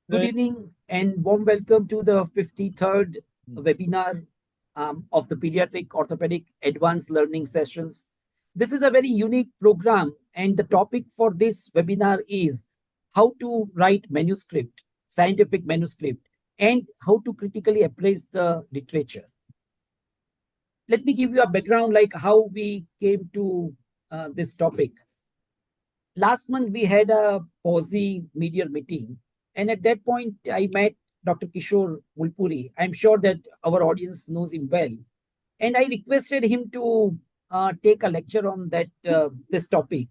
Good evening and warm welcome to the 53rd webinar of the Pediatric Orthopedic Advanced Learning Sessions. This is a very unique program, and the topic for this webinar is how to write manuscript, scientific manuscript, and how to critically appraise the literature. Let me give you a background like how we came to this topic. Last month, we had a POSI media meeting. And at that point, I met Dr. Kishore Mulpuri. I'm sure that our audience knows him well. And I requested him to take a lecture on that this topic.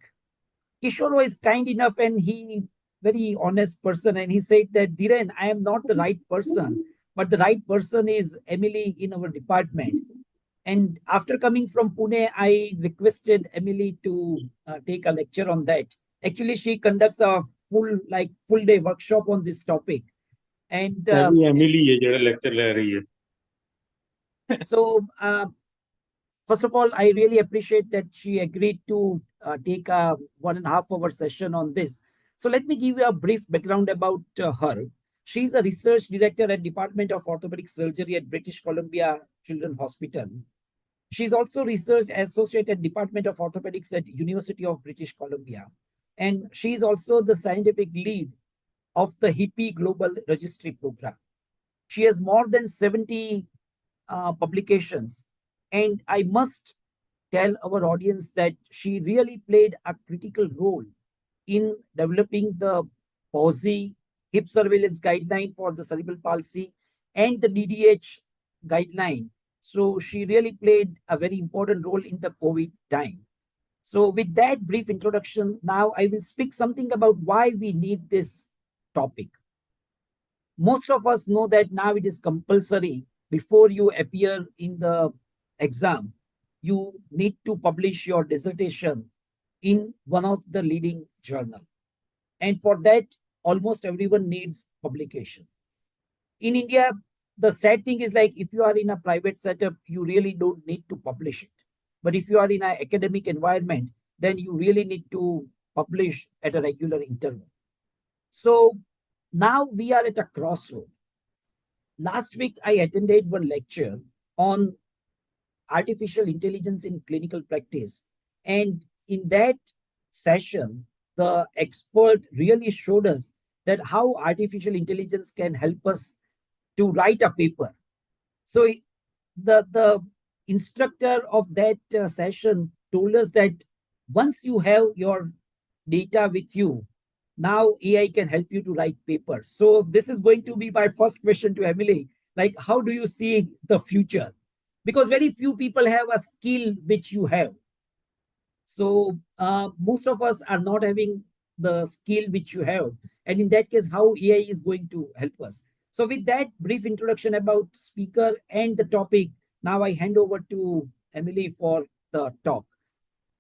Kishore was kind enough and he very honest person. And he said that, Dhiren, I am not the right person, but the right person is Emily in our department. And after coming from Pune, I requested Emily to take a lecture on that. Actually, she conducts a full day workshop on this topic. And Emily lecture ले रही है. So, first of all, I really appreciate that she agreed to take a 1.5 hour session on this. So let me give you a brief background about her. She's a research director at Department of Orthopedic Surgery at British Columbia Children's Hospital. She's also research associate at Department of Orthopedics at University of British Columbia. And she's also the scientific lead of the HIPI Global Registry Program. She has more than 70 publications. And I must tell our audience that she really played a critical role in developing the POSI hip surveillance guideline for the cerebral palsy and the DDH guideline. So she really played a very important role in the COVID time. So with that brief introduction, now I will speak something about why we need this topic. Most of us know that now it is compulsory before you appear in the exam. You need to publish your dissertation in one of the leading journal. And for that, almost everyone needs publication. In India, the sad thing is like if you are in a private setup, you really don't need to publish it. But if you are in an academic environment, then you really need to publish at a regular interval. So now we are at a crossroad. Last week, I attended one lecture on artificial intelligence in clinical practice. And in that session, the expert really showed us that how artificial intelligence can help us to write a paper. So the instructor of that session told us that once you have your data with you, now AI can help you to write papers. So this is going to be my first question to Emily. Like, how do you see the future? Because very few people have a skill which you have. So most of us are not having the skill which you have. And in that case, how AI is going to help us? So with that brief introduction about speaker and the topic, now I hand over to Emily for the talk.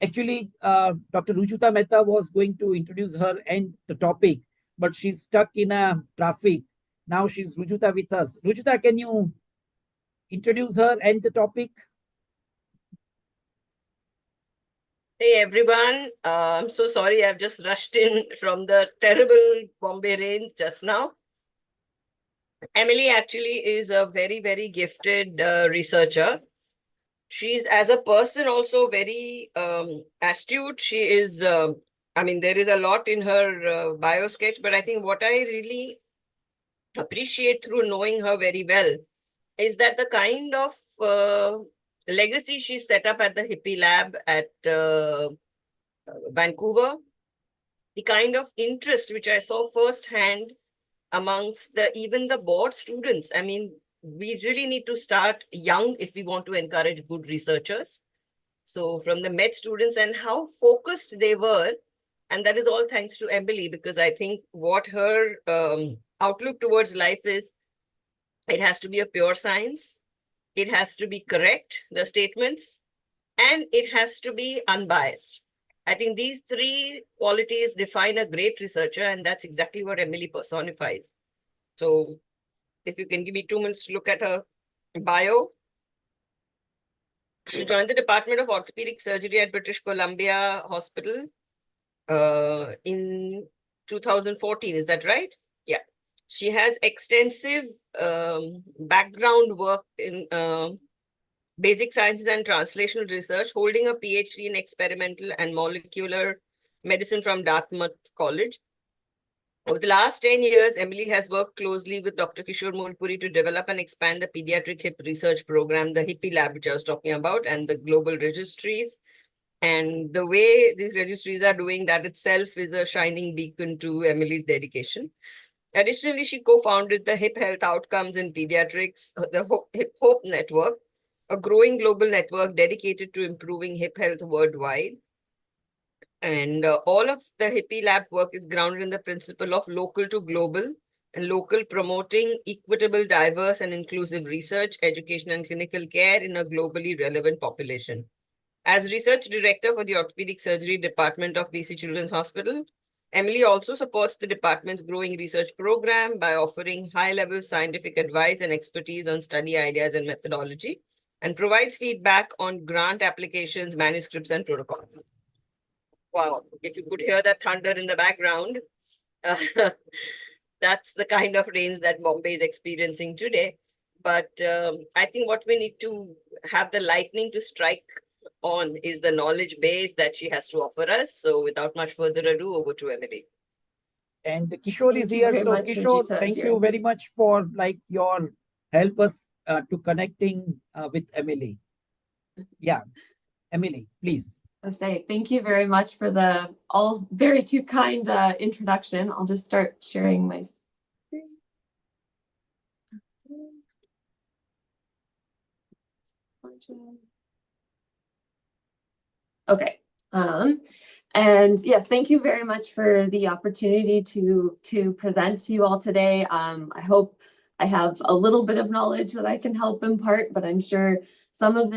Actually, Dr. Rujuta Mehta was going to introduce her and the topic, but she's stuck in a traffic. Now she's Rujuta with us. Rujuta, can you introduce her and the topic? Hey everyone, I'm so sorry I've just rushed in from the terrible Bombay rain just now. Emily actually is a very, very gifted researcher. She's as a person also very astute. She is, there is a lot in her bio sketch, but I think what I really appreciate through knowing her very well is that the kind of legacy she set up at the HIPI lab at Vancouver, the kind of interest which I saw firsthand amongst even the board students. I mean, we really need to start young if we want to encourage good researchers. So from the med students and how focused they were, and that is all thanks to Emily, because I think what her outlook towards life is, it has to be a pure science, it has to be correct, the statements, and it has to be unbiased. I think these three qualities define a great researcher, and that's exactly what Emily personifies. So if you can give me 2 minutes to look at her bio. She joined the Department of Orthopedic Surgery at British Columbia Hospital in 2014. Is that right? Yeah. She has extensive background work in basic sciences and translational research, holding a PhD in experimental and molecular medicine from Dartmouth College. Over the last 10 years, Emily has worked closely with Dr. Kishore Mulpuri to develop and expand the pediatric hip research program, the HIPPY lab, which I was talking about, and the global registries. And the way these registries are doing that itself is a shining beacon to Emily's dedication. Additionally, she co-founded the Hip Health Outcomes in Pediatrics, the Hip Hope Network, a growing global network dedicated to improving hip health worldwide. And all of the HIPPY lab work is grounded in the principle of local to global, and local promoting equitable, diverse, and inclusive research, education, and clinical care in a globally relevant population. As research director for the Orthopedic Surgery Department of BC Children's Hospital, Emily also supports the department's growing research program by offering high-level scientific advice and expertise on study ideas and methodology, and provides feedback on grant applications, manuscripts, and protocols. Wow, if you could hear that thunder in the background, that's the kind of rains that Bombay is experiencing today. But I think what we need to have the lightning to strike on is the knowledge base that she has to offer us. So without much further ado, over to Emily. And Kishore is here. So Kishore, thank you very much for your help us to connecting with Emily. Yeah, Emily, please. I'll say thank you very much for the all very too kind introduction. I'll just start sharing my screen. Okay. And yes, thank you very much for the opportunity to present to you all today. I hope I have a little bit of knowledge that I can help impart, but I'm sure some of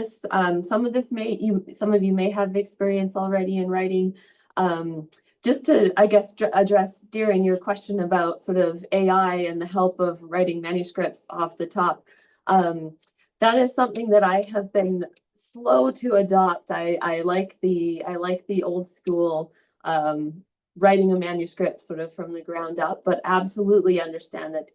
you may have experience already in writing. Just to, I guess, address, Darren, your question about sort of AI and the help of writing manuscripts off the top. That is something that I have been slow to adopt. I like the old school writing a manuscript sort of from the ground up, but absolutely understand that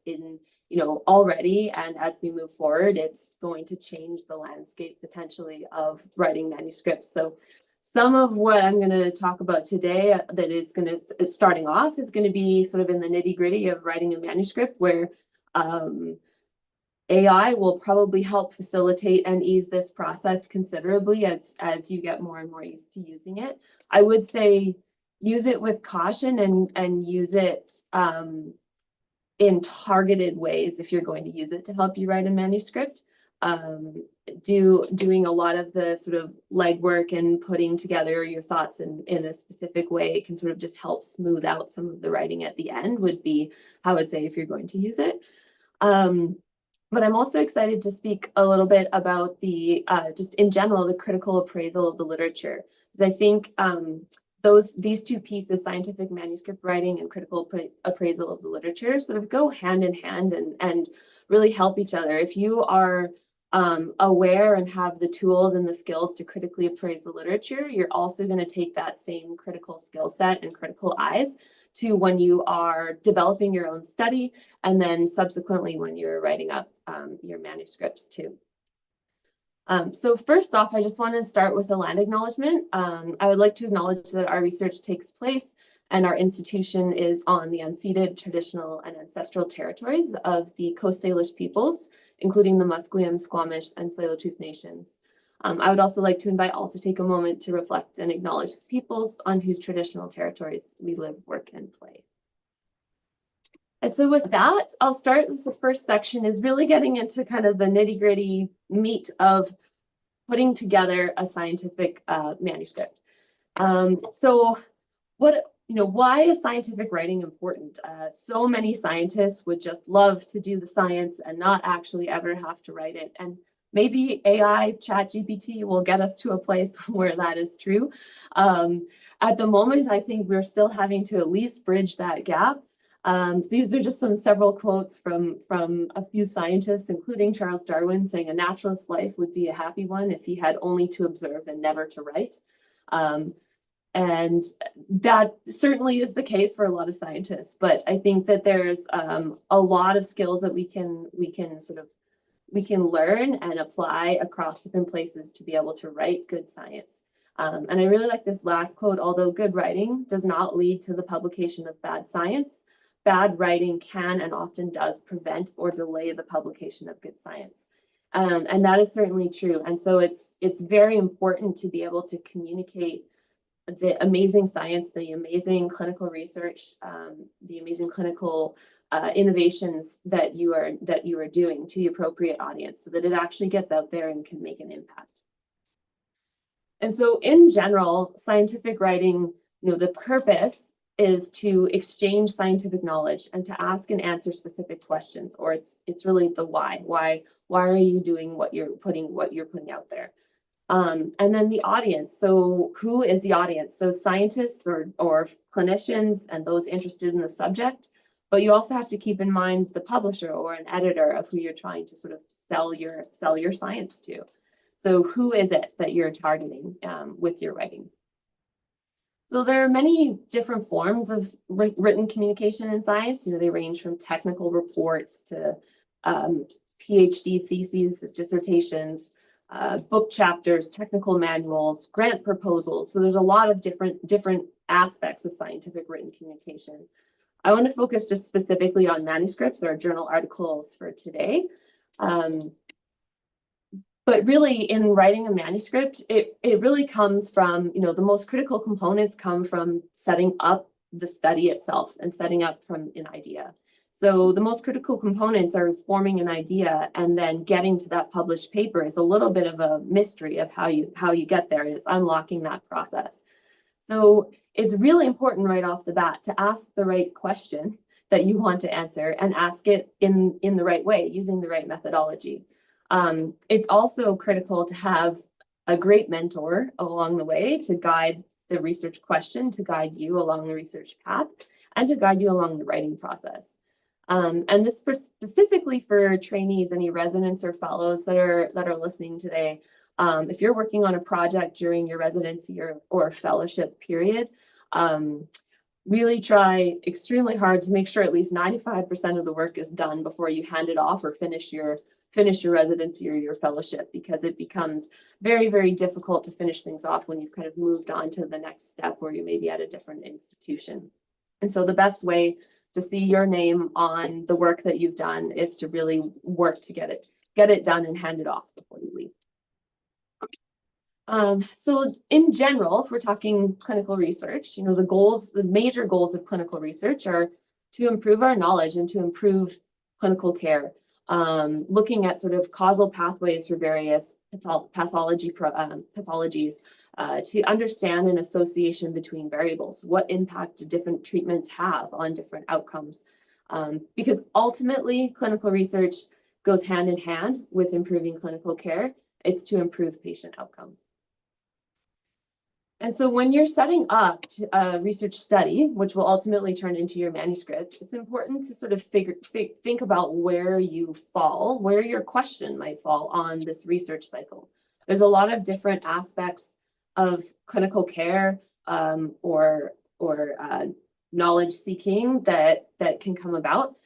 already, and as we move forward, it's going to change the landscape potentially of writing manuscripts. So some of what I'm going to talk about today that is starting off is going to be sort of in the nitty-gritty of writing a manuscript, where AI will probably help facilitate and ease this process considerably as you get more and more used to using it. I would say use it with caution and use it in targeted ways if you're going to use it to help you write a manuscript. Doing a lot of the sort of legwork and putting together your thoughts in a specific way, it can sort of just help smooth out some of the writing at the end, would be how I would say if you're going to use it. But I'm also excited to speak a little bit about the just in general the critical appraisal of the literature, because I think these two pieces, scientific manuscript writing and critical appraisal of the literature, sort of go hand in hand and really help each other. If you are aware and have the tools and the skills to critically appraise the literature, you're also going to take that same critical skill set and critical eyes to when you are developing your own study, and then subsequently when you're writing up your manuscripts too. So first off, I just want to start with a land acknowledgement. I would like to acknowledge that our research takes place and our institution is on the unceded traditional and ancestral territories of the Coast Salish peoples, including the Musqueam, Squamish, and Tsleil-Waututh nations. I would also like to invite all to take a moment to reflect and acknowledge the peoples on whose traditional territories we live, work, and play. And so with that, I'll start. This first section is really getting into kind of the nitty-gritty meat of putting together a scientific manuscript. So why is scientific writing important? So many scientists would just love to do the science and not actually ever have to write it. And maybe AI, ChatGPT will get us to a place where that is true. At the moment, I think we're still having to at least bridge that gap. These are just several quotes from a few scientists, including Charles Darwin, saying a naturalist's life would be a happy one if he had only to observe and never to write. And that certainly is the case for a lot of scientists, but I think that there's a lot of skills that we can learn and apply across different places to be able to write good science. And I really like this last quote: although good writing does not lead to the publication of bad science, bad writing can and often does prevent or delay the publication of good science. And that is certainly true. And so it's very important to be able to communicate the amazing science, the amazing clinical research, the amazing clinical innovations that you are doing to the appropriate audience, so that it actually gets out there and can make an impact. And so in general, scientific writing, the purpose is to exchange scientific knowledge and to ask and answer specific questions, or it's really the why. Why are you doing what you're putting out there? And then the audience. So who is the audience? So scientists or clinicians and those interested in the subject, but you also have to keep in mind the publisher or an editor of who you're trying to sort of sell your science to. So who is it that you're targeting with your writing? So there are many different forms of written communication in science. They range from technical reports to PhD theses, dissertations, book chapters, technical manuals, grant proposals. So there's a lot of different aspects of scientific written communication. I want to focus just specifically on manuscripts or journal articles for today. But really, in writing a manuscript, it really comes from, the most critical components come from setting up the study itself and setting up from an idea. So the most critical components are forming an idea, and then getting to that published paper is a little bit of a mystery of how you get there. It's unlocking that process. So it's really important right off the bat to ask the right question that you want to answer, and ask it in the right way, using the right methodology. It's also critical to have a great mentor along the way to guide the research question, to guide you along the research path, and to guide you along the writing process. And this specifically for trainees, any residents or fellows that are listening today. If you're working on a project during your residency or fellowship period, really try extremely hard to make sure at least 95% of the work is done before you hand it off or finish your residency or your fellowship, because it becomes very, very difficult to finish things off when you've kind of moved on to the next step where you may be at a different institution. And so the best way to see your name on the work that you've done is to really work to get it done and hand it off before you leave. So in general, if we're talking clinical research, the major goals of clinical research are to improve our knowledge and to improve clinical care. Looking at sort of causal pathways for various pathologies, to understand an association between variables, what impact do different treatments have on different outcomes. Because ultimately, clinical research goes hand in hand with improving clinical care. It's to improve patient outcomes. And so when you're setting up a research study, which will ultimately turn into your manuscript, it's important to sort of think about where you fall, where your question might fall on this research cycle. There's a lot of different aspects of clinical care or knowledge seeking that can come about.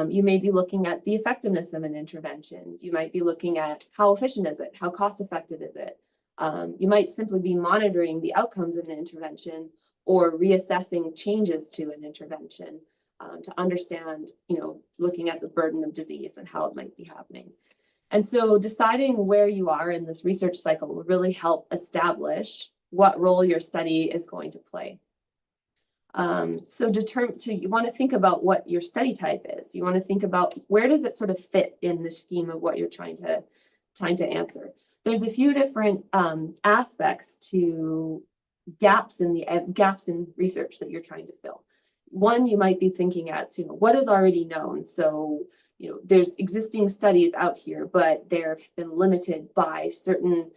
You may be looking at the effectiveness of an intervention. You might be looking at how efficient is it? How cost effective is it? You might simply be monitoring the outcomes of an intervention or reassessing changes to an intervention to understand, looking at the burden of disease and how it might be happening. And so deciding where you are in this research cycle will really help establish what role your study is going to play. So you want to think about what your study type is. You want to think about where does it sort of fit in the scheme of what you're trying to answer. There's a few different aspects to gaps in research that you're trying to fill. One, you might be thinking at, what is already known. So, there's existing studies out here, but they've been limited by certain,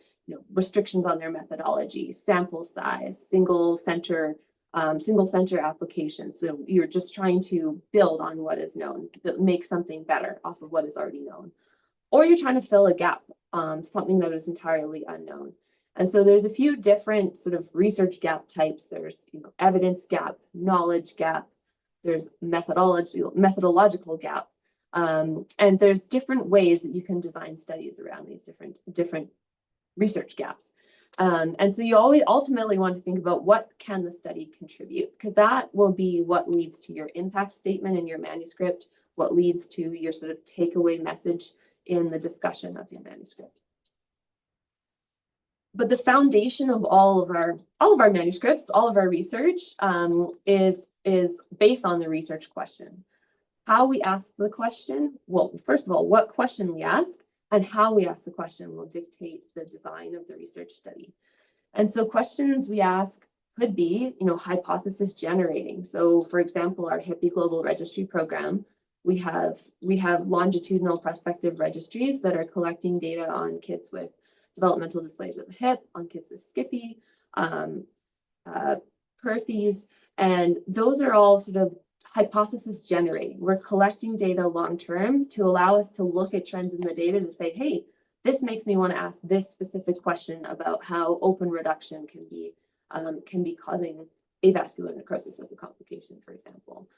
restrictions on their methodology, sample size, single center applications. So you're just trying to build on what is known, make something better off of what is already known. Or you're trying to fill a gap, something that is entirely unknown. And so there's a few different sort of research gap types. There's, you know, evidence gap, knowledge gap, there's methodological gap. And there's different ways that you can design studies around these different research gaps. And so you always ultimately want to think about what can the study contribute, because that will be what leads to your impact statement in your manuscript, what leads to your sort of takeaway message in the discussion of your manuscript. But the foundation of all of our manuscripts, all of our research is based on the research question. How we ask the question, well, first of all, what question we ask and how we ask the question will dictate the design of the research study. And so questions we ask could be, you know, hypothesis generating. So for example, our HIPPY Global Registry program, we have longitudinal prospective registries that are collecting data on kids with developmental dysplasia of the hip, on kids with SCIPy, Perthes, and those are all sort of hypothesis generating. We're collecting data long-term to allow us to look at trends in the data to say, hey, this makes me want to ask this specific question about how open reduction can be causing avascular necrosis as a complication, for example.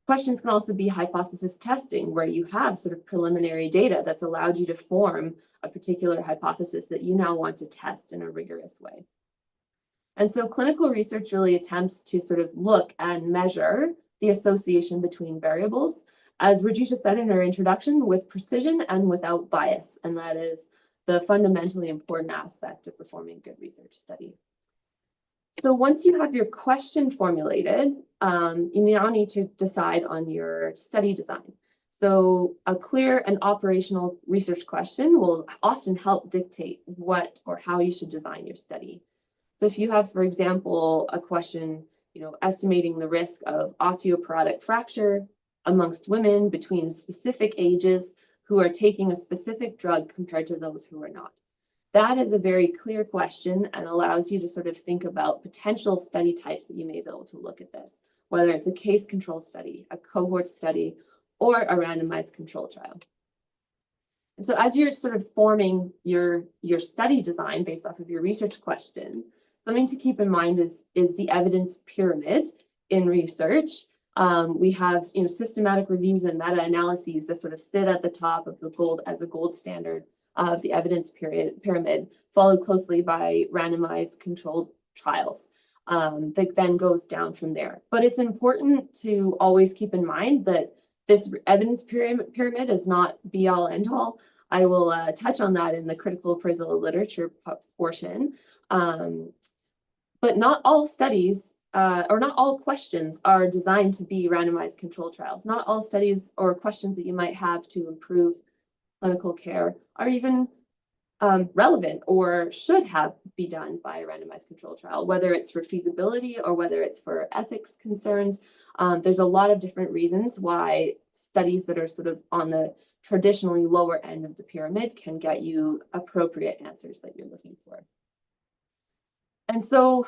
Questions can also be hypothesis testing, where you have sort of preliminary data that's allowed you to form a particular hypothesis that you now want to test in a rigorous way. And so clinical research really attempts to sort of look and measure the association between variables, as Rajuta said in her introduction, with precision and without bias. And that is the fundamentally important aspect of performing good research study. So once you have your question formulated, you now need to decide on your study design. So a clear and operational research question will often help dictate what or how you should design your study. So if you have, for example, a question, you know, estimating the risk of osteoporotic fracture amongst women between specific ages who are taking a specific drug compared to those who are not. That is a very clear question and allows you to sort of think about potential study types that you may be able to look at this, whether it's a case control study, a cohort study, or a randomized control trial. And so as you're sort of forming your study design based off of your research question, something to keep in mind is the evidence pyramid in research. We have, you know, systematic reviews and meta-analyses that sort of sit at the top of the gold standard of the evidence pyramid, followed closely by randomized controlled trials that then goes down from there. But it's important to always keep in mind that this evidence pyramid is not be all end all. I will touch on that in the critical appraisal of literature portion. But not all studies or not all questions are designed to be randomized control trials. Not all studies or questions that you might have to improve clinical care are even relevant or should be done by a randomized control trial, whether it's for feasibility or whether it's for ethics concerns. There's a lot of different reasons why studies that are sort of on the traditionally lower end of the pyramid can get you appropriate answers that you're looking for. And so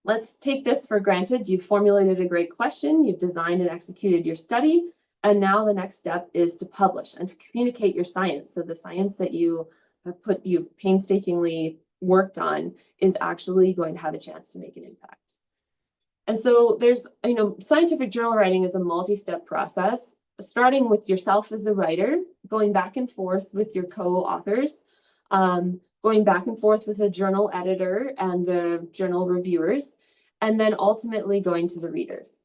let's take this for granted. You've formulated a great question, you've designed and executed your study, and now the next step is to publish and to communicate your science. So the science that you've painstakingly worked on is actually going to have a chance to make an impact. And so there's, you know, scientific journal writing is a multi-step process, starting with yourself as a writer, going back and forth with your co-authors, going back and forth with a journal editor and the journal reviewers, and then ultimately going to the readers.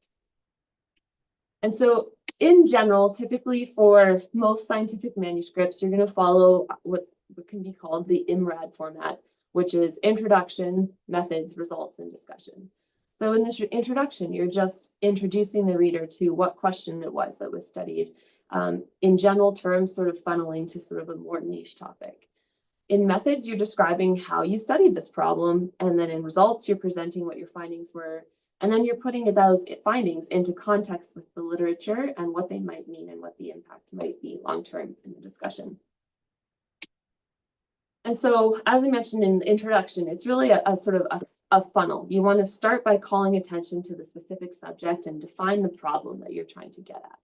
And so in general, typically for most scientific manuscripts, you're going to follow what can be called the IMRAD format, which is introduction, methods, results, and discussion. So in this introduction, you're just introducing the reader to what question it was that was studied, in general terms, sort of funneling to sort of a more niche topic. In methods, you're describing how you studied this problem, and then in results, you're presenting what your findings were, and then you're putting those findings into context with the literature and what they might mean and what the impact might be long-term in the discussion. And so, as I mentioned in the introduction, it's really a sort of a funnel. You want to start by calling attention to the specific subject and define the problem that you're trying to get at.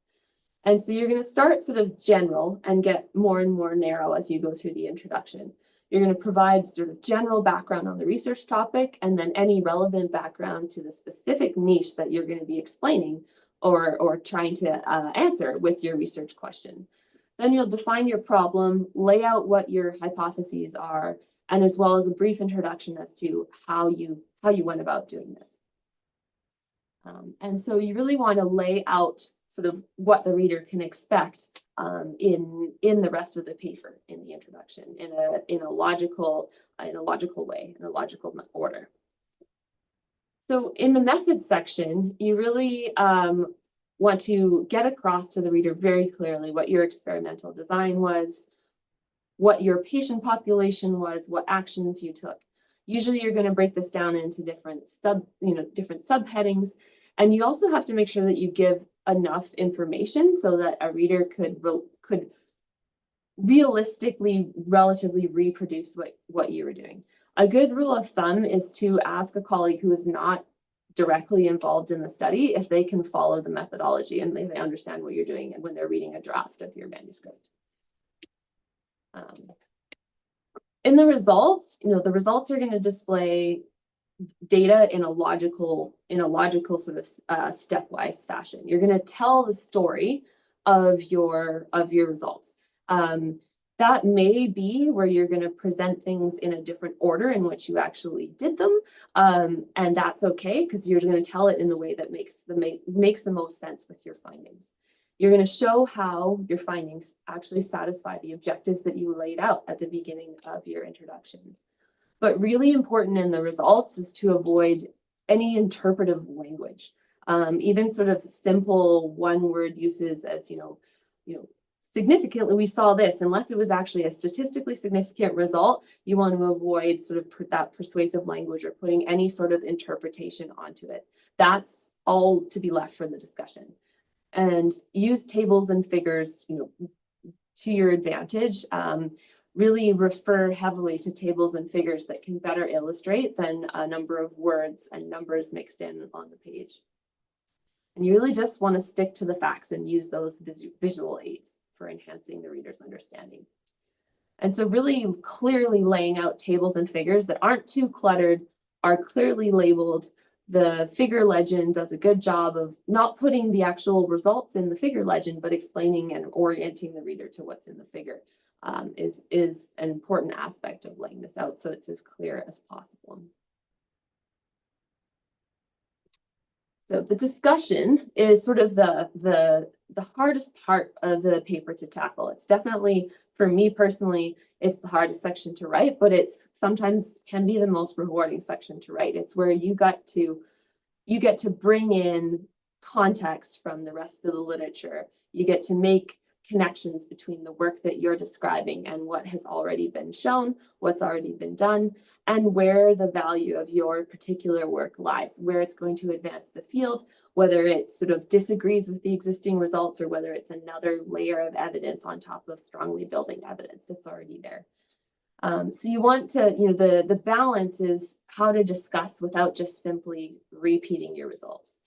And so you're going to start sort of general and get more and more narrow as you go through the introduction. You're going to provide sort of general background on the research topic, and then any relevant background to the specific niche that you're going to be explaining or trying to answer with your research question. Then you'll define your problem, lay out what your hypotheses are, and as well as a brief introduction as to how you went about doing this. And so you really want to lay out sort of what the reader can expect in the rest of the paper in the introduction in a logical way, in a logical order. So in the methods section, you really want to get across to the reader very clearly what your experimental design was, what your patient population was, what actions you took. Usually you're going to break this down into different subheadings, and you also have to make sure that you give enough information so that a reader could realistically, relatively reproduce what you were doing. A good rule of thumb is to ask a colleague who is not directly involved in the study if they can follow the methodology and they understand what you're doing and when they're reading a draft of your manuscript. In the results, the results are going to display data in a logical sort of stepwise fashion. You're going to tell the story of your results. That may be where you're going to present things in a different order in which you actually did them, and that's okay because you're going to tell it in the way that makes the most sense with your findings. You're going to show how your findings actually satisfy the objectives that you laid out at the beginning of your introduction. But really important in the results is to avoid any interpretive language, even sort of simple one-word uses as, significantly, we saw this. Unless it was actually a statistically significant result, you want to avoid sort of that persuasive language or putting any sort of interpretation onto it. That's all to be left for the discussion. And use tables and figures, to your advantage. Really refer heavily to tables and figures that can better illustrate than a number of words and numbers mixed in on the page. And you really just want to stick to the facts and use those visual aids for enhancing the reader's understanding. And so really clearly laying out tables and figures that aren't too cluttered, are clearly labeled. The figure legend does a good job of not putting the actual results in the figure legend, but explaining and orienting the reader to what's in the figure. Is an important aspect of laying this out so it's as clear as possible. So the discussion is sort of the hardest part of the paper to tackle. It's definitely, for me personally, it's the hardest section to write, but it's sometimes can be the most rewarding section to write. It's where you get to bring in context from the rest of the literature. You get to make connections between the work that you're describing and what has already been shown, what's already been done, and where the value of your particular work lies, where it's going to advance the field, whether it sort of disagrees with the existing results or whether it's another layer of evidence on top of strongly building evidence that's already there. So you want to, the balance is how to discuss without just simply repeating your results.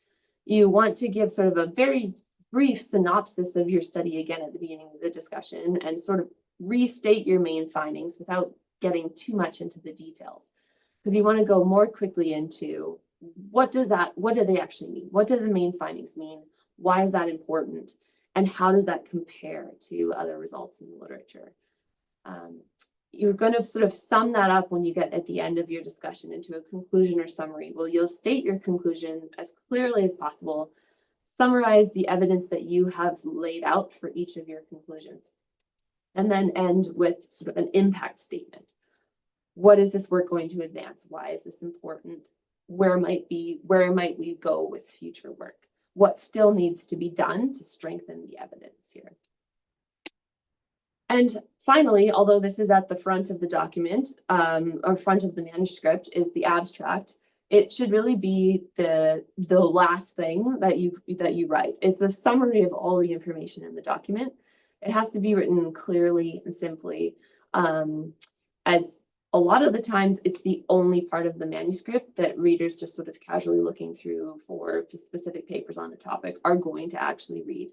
You want to give sort of a very brief synopsis of your study again at the beginning of the discussion and sort of restate your main findings without getting too much into the details, because you want to go more quickly into what do they actually mean? What do the main findings mean? Why is that important? And how does that compare to other results in the literature? You're going to sort of sum that up when you get at the end of your discussion into a conclusion or summary. Well, you'll state your conclusion as clearly as possible, summarize the evidence that you have laid out for each of your conclusions, and then end with sort of an impact statement. What is this work going to advance? Why is this important? Where might we go with future work? What still needs to be done to strengthen the evidence here? And finally, although this is at the front of the document, or front of the manuscript, is the abstract. It should really be the last thing that you write. It's a summary of all the information in the document. It has to be written clearly and simply, as a lot of the times it's the only part of the manuscript that readers just sort of casually looking through for specific papers on a topic are going to actually read.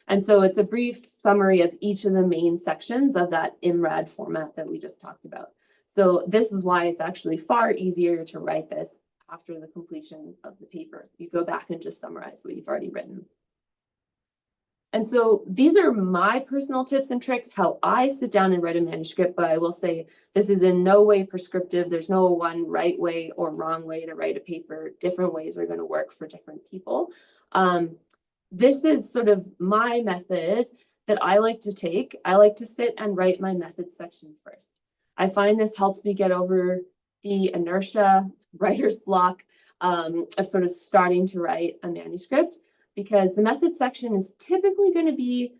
And so it's a brief summary of each of the main sections of that IMRAD format that we just talked about. So this is why it's actually far easier to write this after the completion of the paper. You go back and just summarize what you've already written. And so these are my personal tips and tricks, how I sit down and write a manuscript, but I will say this is in no way prescriptive. There's no one right way or wrong way to write a paper. Different ways are going to work for different people. This is sort of my method that I like to take. I like to sit and write my method section first. I find this helps me get over the inertia, writer's block of sort of starting to write a manuscript, because the method section is typically going to be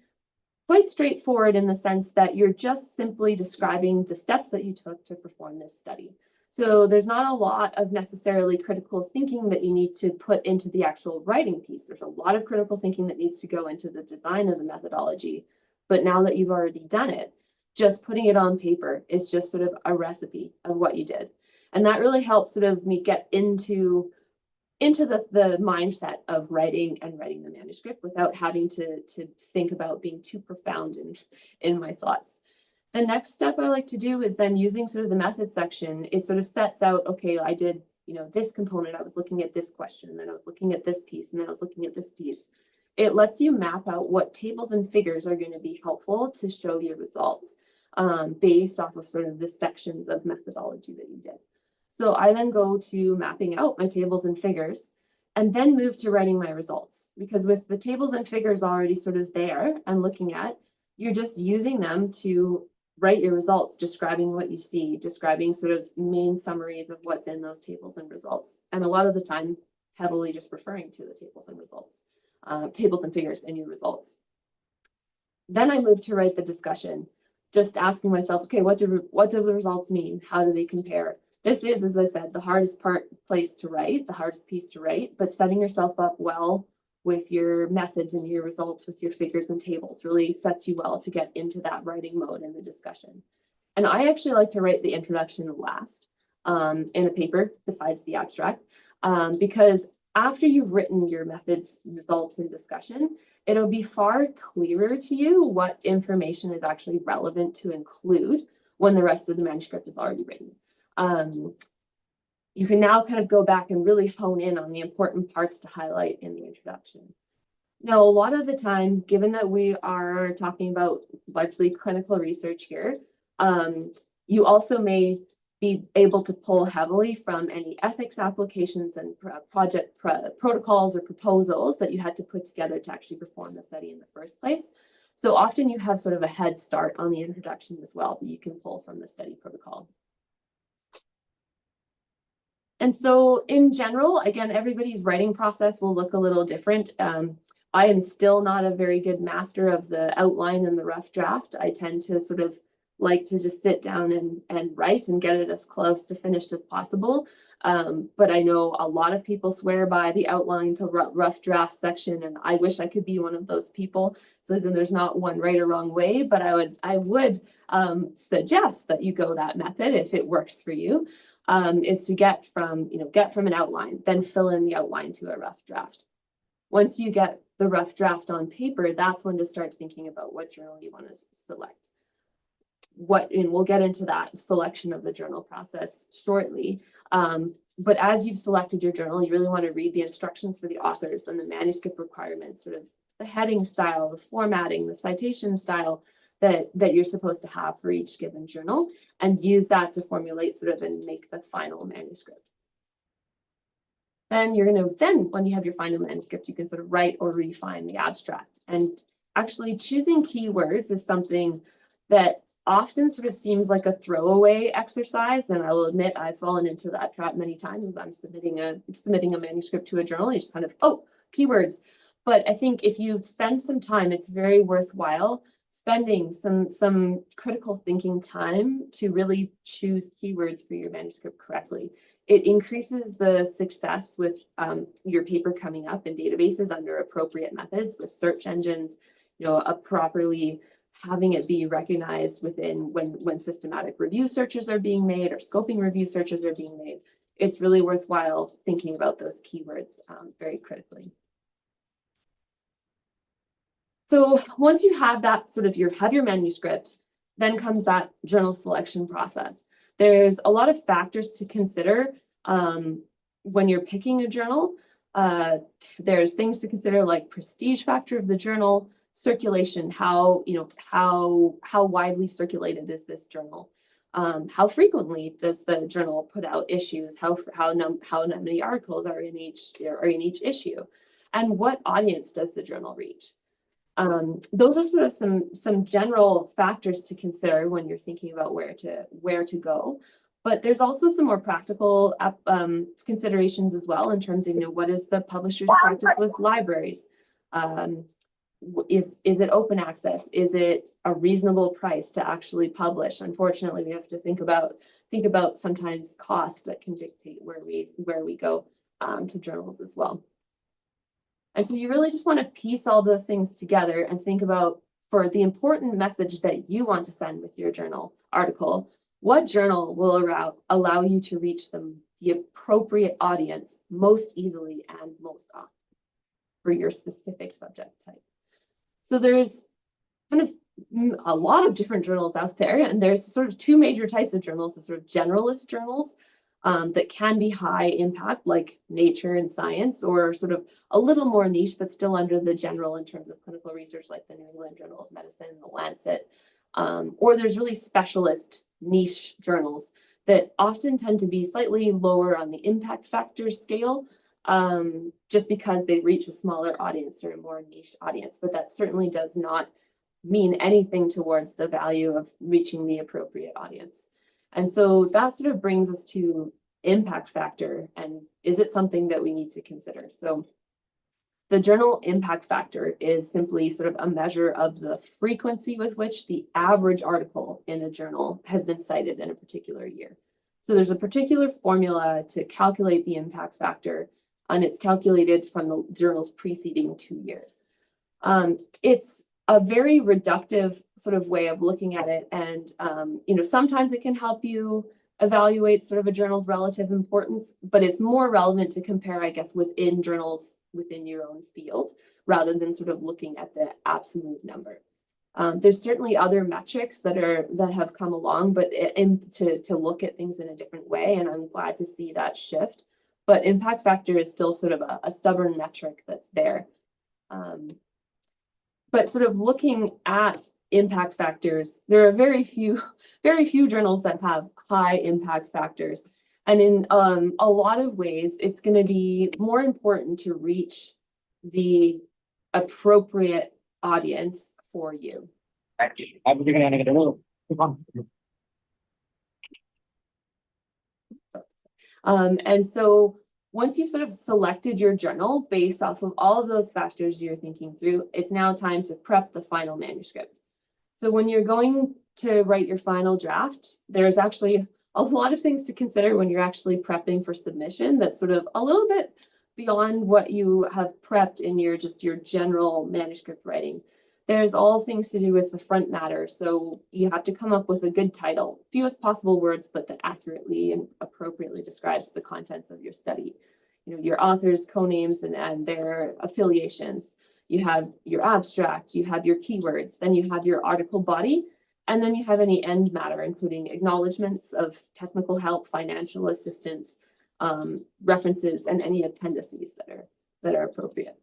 quite straightforward in the sense that you're just simply describing the steps that you took to perform this study. So there's not a lot of necessarily critical thinking that you need to put into the actual writing piece. There's a lot of critical thinking that needs to go into the design of the methodology. But now that you've already done it, just putting it on paper is just sort of a recipe of what you did. And that really helps sort of me get into the mindset of writing the manuscript without having to think about being too profound in my thoughts. The next step I like to do is then using sort of the method section, it sort of sets out, okay, I did, this component, I was looking at this question, and then I was looking at this piece, and then I was looking at this piece. It lets you map out what tables and figures are going to be helpful to show your results based off of sort of the sections of methodology that you did. So I then go to mapping out my tables and figures and then move to writing my results, because with the tables and figures already sort of there and looking at, you're just using them to write your results, describing what you see, describing sort of main summaries of what's in those tables and results. And a lot of the time, heavily just referring to the tables and results, tables and figures in your results. Then I move to write the discussion, just asking myself, okay, what do the results mean? How do they compare? This is, as I said, the hardest place to write, the hardest piece to write, but setting yourself up well with your methods and your results with your figures and tables really sets you well to get into that writing mode in the discussion. And I actually like to write the introduction last in a paper besides the abstract, because after you've written your methods, results, and discussion, it'll be far clearer to you what information is actually relevant to include when the rest of the manuscript is already written. You can now kind of go back and really hone in on the important parts to highlight in the introduction. Now, a lot of the time, given that we are talking about largely clinical research here, you also may be able to pull heavily from any ethics applications and project protocols or proposals that you had to put together to actually perform the study in the first place. So often you have sort of a head start on the introduction as well that you can pull from the study protocol. And so in general, again, everybody's writing process will look a little different. I am still not a very good master of the outline and the rough draft. I tend to sort of like to just sit down and write and get it as close to finished as possible. But I know a lot of people swear by the outline to rough draft section, and I wish I could be one of those people. So then there's not one right or wrong way, but I would suggest that you go that method if it works for you. Is to get from an outline, then fill in the outline to a rough draft. Once you get the rough draft on paper, that's when to start thinking about what journal you want to select. And we'll get into that selection of the journal process shortly. But as you've selected your journal, you really want to read the instructions for the authors and the manuscript requirements, sort of the heading style, the formatting, the citation style that you're supposed to have for each given journal, and use that to formulate sort of and make the final manuscript. Then when you have your final manuscript, you can sort of write or refine the abstract. And actually choosing keywords is something that often sort of seems like a throwaway exercise. And I will admit I've fallen into that trap many times as I'm submitting a manuscript to a journal. You just kind of, oh, keywords. But I think if you spend some time, it's very worthwhile spending some critical thinking time to really choose keywords for your manuscript correctly. It increases the success with your paper coming up in databases under appropriate methods with search engines, properly having it be recognized within when systematic review searches are being made or scoping review searches are being made. It's really worthwhile thinking about those keywords very critically. So once you have that have your manuscript, then comes that journal selection process. There's a lot of factors to consider when you're picking a journal. There's things to consider like prestige factor of the journal, circulation, how widely circulated is this journal? How frequently does the journal put out issues? How many articles are in each issue? And what audience does the journal reach? Those are sort of some general factors to consider when you're thinking about where to go. But there's also some more practical considerations as well in terms of, what is the publisher's practice with libraries? Is it open access? Is it a reasonable price to actually publish? Unfortunately, we have to think about sometimes cost that can dictate where we go to journals as well. And so you really just want to piece all those things together and think about, for the important message that you want to send with your journal article, what journal will allow you to reach the appropriate audience most easily and most often for your specific subject type. So there's kind of a lot of different journals out there, and there's sort of two major types of journals: the sort of generalist journals that can be high impact, like Nature and Science, or sort of a little more niche but still under the general in terms of clinical research, like the New England Journal of Medicine and the Lancet. Or there's really specialist niche journals that often tend to be slightly lower on the impact factor scale, just because they reach a smaller audience or a more niche audience. But that certainly does not mean anything towards the value of reaching the appropriate audience. And so that sort of brings us to impact factor, and is it something that we need to consider? So the journal impact factor is simply sort of a measure of the frequency with which the average article in a journal has been cited in a particular year. So there's a particular formula to calculate the impact factor, and it's calculated from the journal's preceding 2 years. It's a very reductive sort of way of looking at it. And, sometimes it can help you evaluate sort of a journal's relative importance, but it's more relevant to compare, I guess, within journals within your own field, rather than sort of looking at the absolute number. There's certainly other metrics that have come along, but to look at things in a different way, and I'm glad to see that shift. But impact factor is still sort of a stubborn metric that's there. But sort of looking at impact factors, there are very few journals that have high impact factors. And in a lot of ways, it's going to be more important to reach the appropriate audience for you. And so once you've sort of selected your journal based off of all of those factors you're thinking through, it's now time to prep the final manuscript. So when you're going to write your final draft, there's actually a lot of things to consider when you're actually prepping for submission that's sort of a little bit beyond what you have prepped in your general manuscript writing. There's all things to do with the front matter. So you have to come up with a good title, fewest possible words, but that accurately and appropriately describes the contents of your study. Your authors' co-names and their affiliations. You have your abstract, you have your keywords, then you have your article body, and then you have any end matter, including acknowledgements of technical help, financial assistance, references, and any appendices that are appropriate.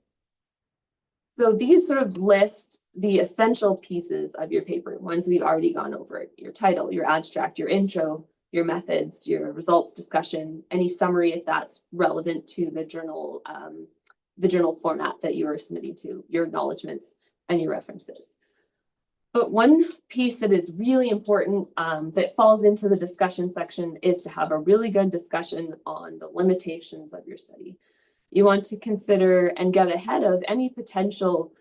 So these sort of list the essential pieces of your paper, ones we've already gone over: your title, your abstract, your intro, your methods, your results discussion, any summary if that's relevant to the journal format that you are submitting to, your acknowledgements, and your references. But one piece that is really important that falls into the discussion section is to have a really good discussion on the limitations of your study. You want to consider and get ahead of any potential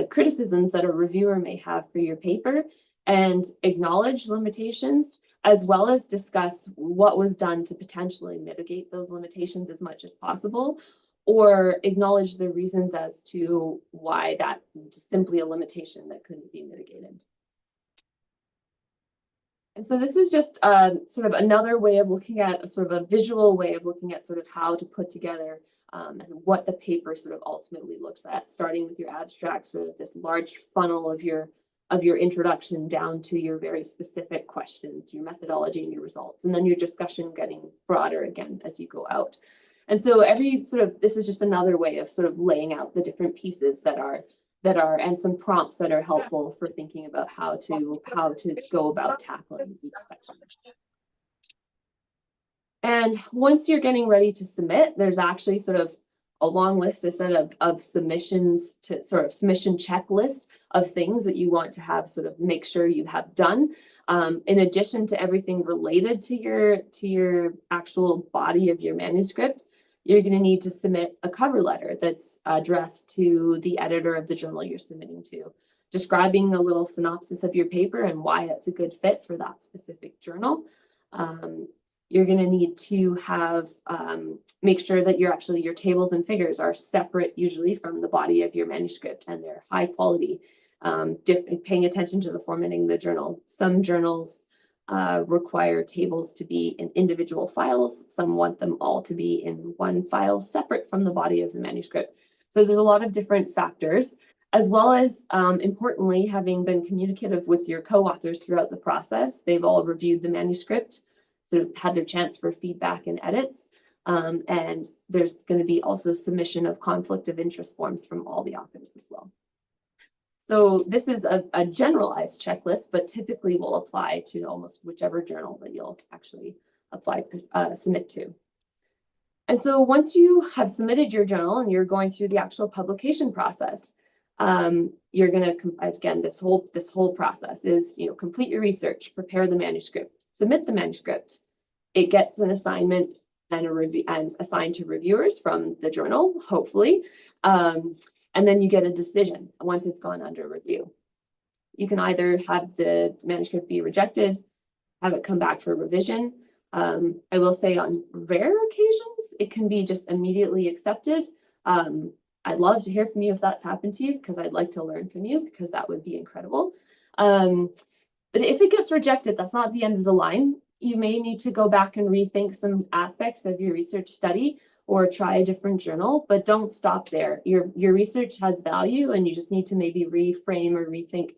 criticisms that a reviewer may have for your paper, and acknowledge limitations, as well as discuss what was done to potentially mitigate those limitations as much as possible, or acknowledge the reasons as to why that is simply a limitation that couldn't be mitigated. And so this is just sort of another way of looking at a visual way of looking at sort of how to put together and what the paper sort of ultimately looks at, starting with your abstract, sort of this large funnel of your your introduction down to your very specific questions, your methodology and your results, and then your discussion getting broader again as you go out. And so this is just another way of sort of laying out the different pieces that are and some prompts that are helpful for thinking about how to go about tackling each section. And once you're getting ready to submit, there's actually sort of a long list, a set of submissions to sort of submission checklist of things that you want to have sort of make sure you have done. In addition to everything related to your actual body of your manuscript, you're going to need to submit a cover letter that's addressed to the editor of the journal you're submitting to, describing a little synopsis of your paper and why it's a good fit for that specific journal. You're going to need to have make sure that your tables and figures are separate, usually from the body of your manuscript, and they're high quality. Paying attention to the formatting of the journal. Some journals require tables to be in individual files. Some want them all to be in one file separate from the body of the manuscript. So there's a lot of different factors, as well as importantly, having been communicative with your co-authors throughout the process. They've all reviewed the manuscript, sort of had their chance for feedback and edits. And there's going to be also submission of conflict of interest forms from all the authors as well. So this is a generalized checklist, but typically will apply to almost whichever journal that you'll actually submit to. And so once you have submitted your journal and you're going through the actual publication process, you're going to, again, this whole process is, complete your research, prepare the manuscript, submit the manuscript. It gets an assignment and a review and assigned to reviewers from the journal, hopefully. And then you get a decision once it's gone under review. You can either have the manuscript be rejected, have it come back for revision. I will say on rare occasions, it can be just immediately accepted. I'd love to hear from you if that's happened to you, because I'd like to learn from you, because that would be incredible. But if it gets rejected, that's not the end of the line. You may need to go back and rethink some aspects of your research study or try a different journal, but don't stop there. Your research has value, and you just need to maybe reframe or rethink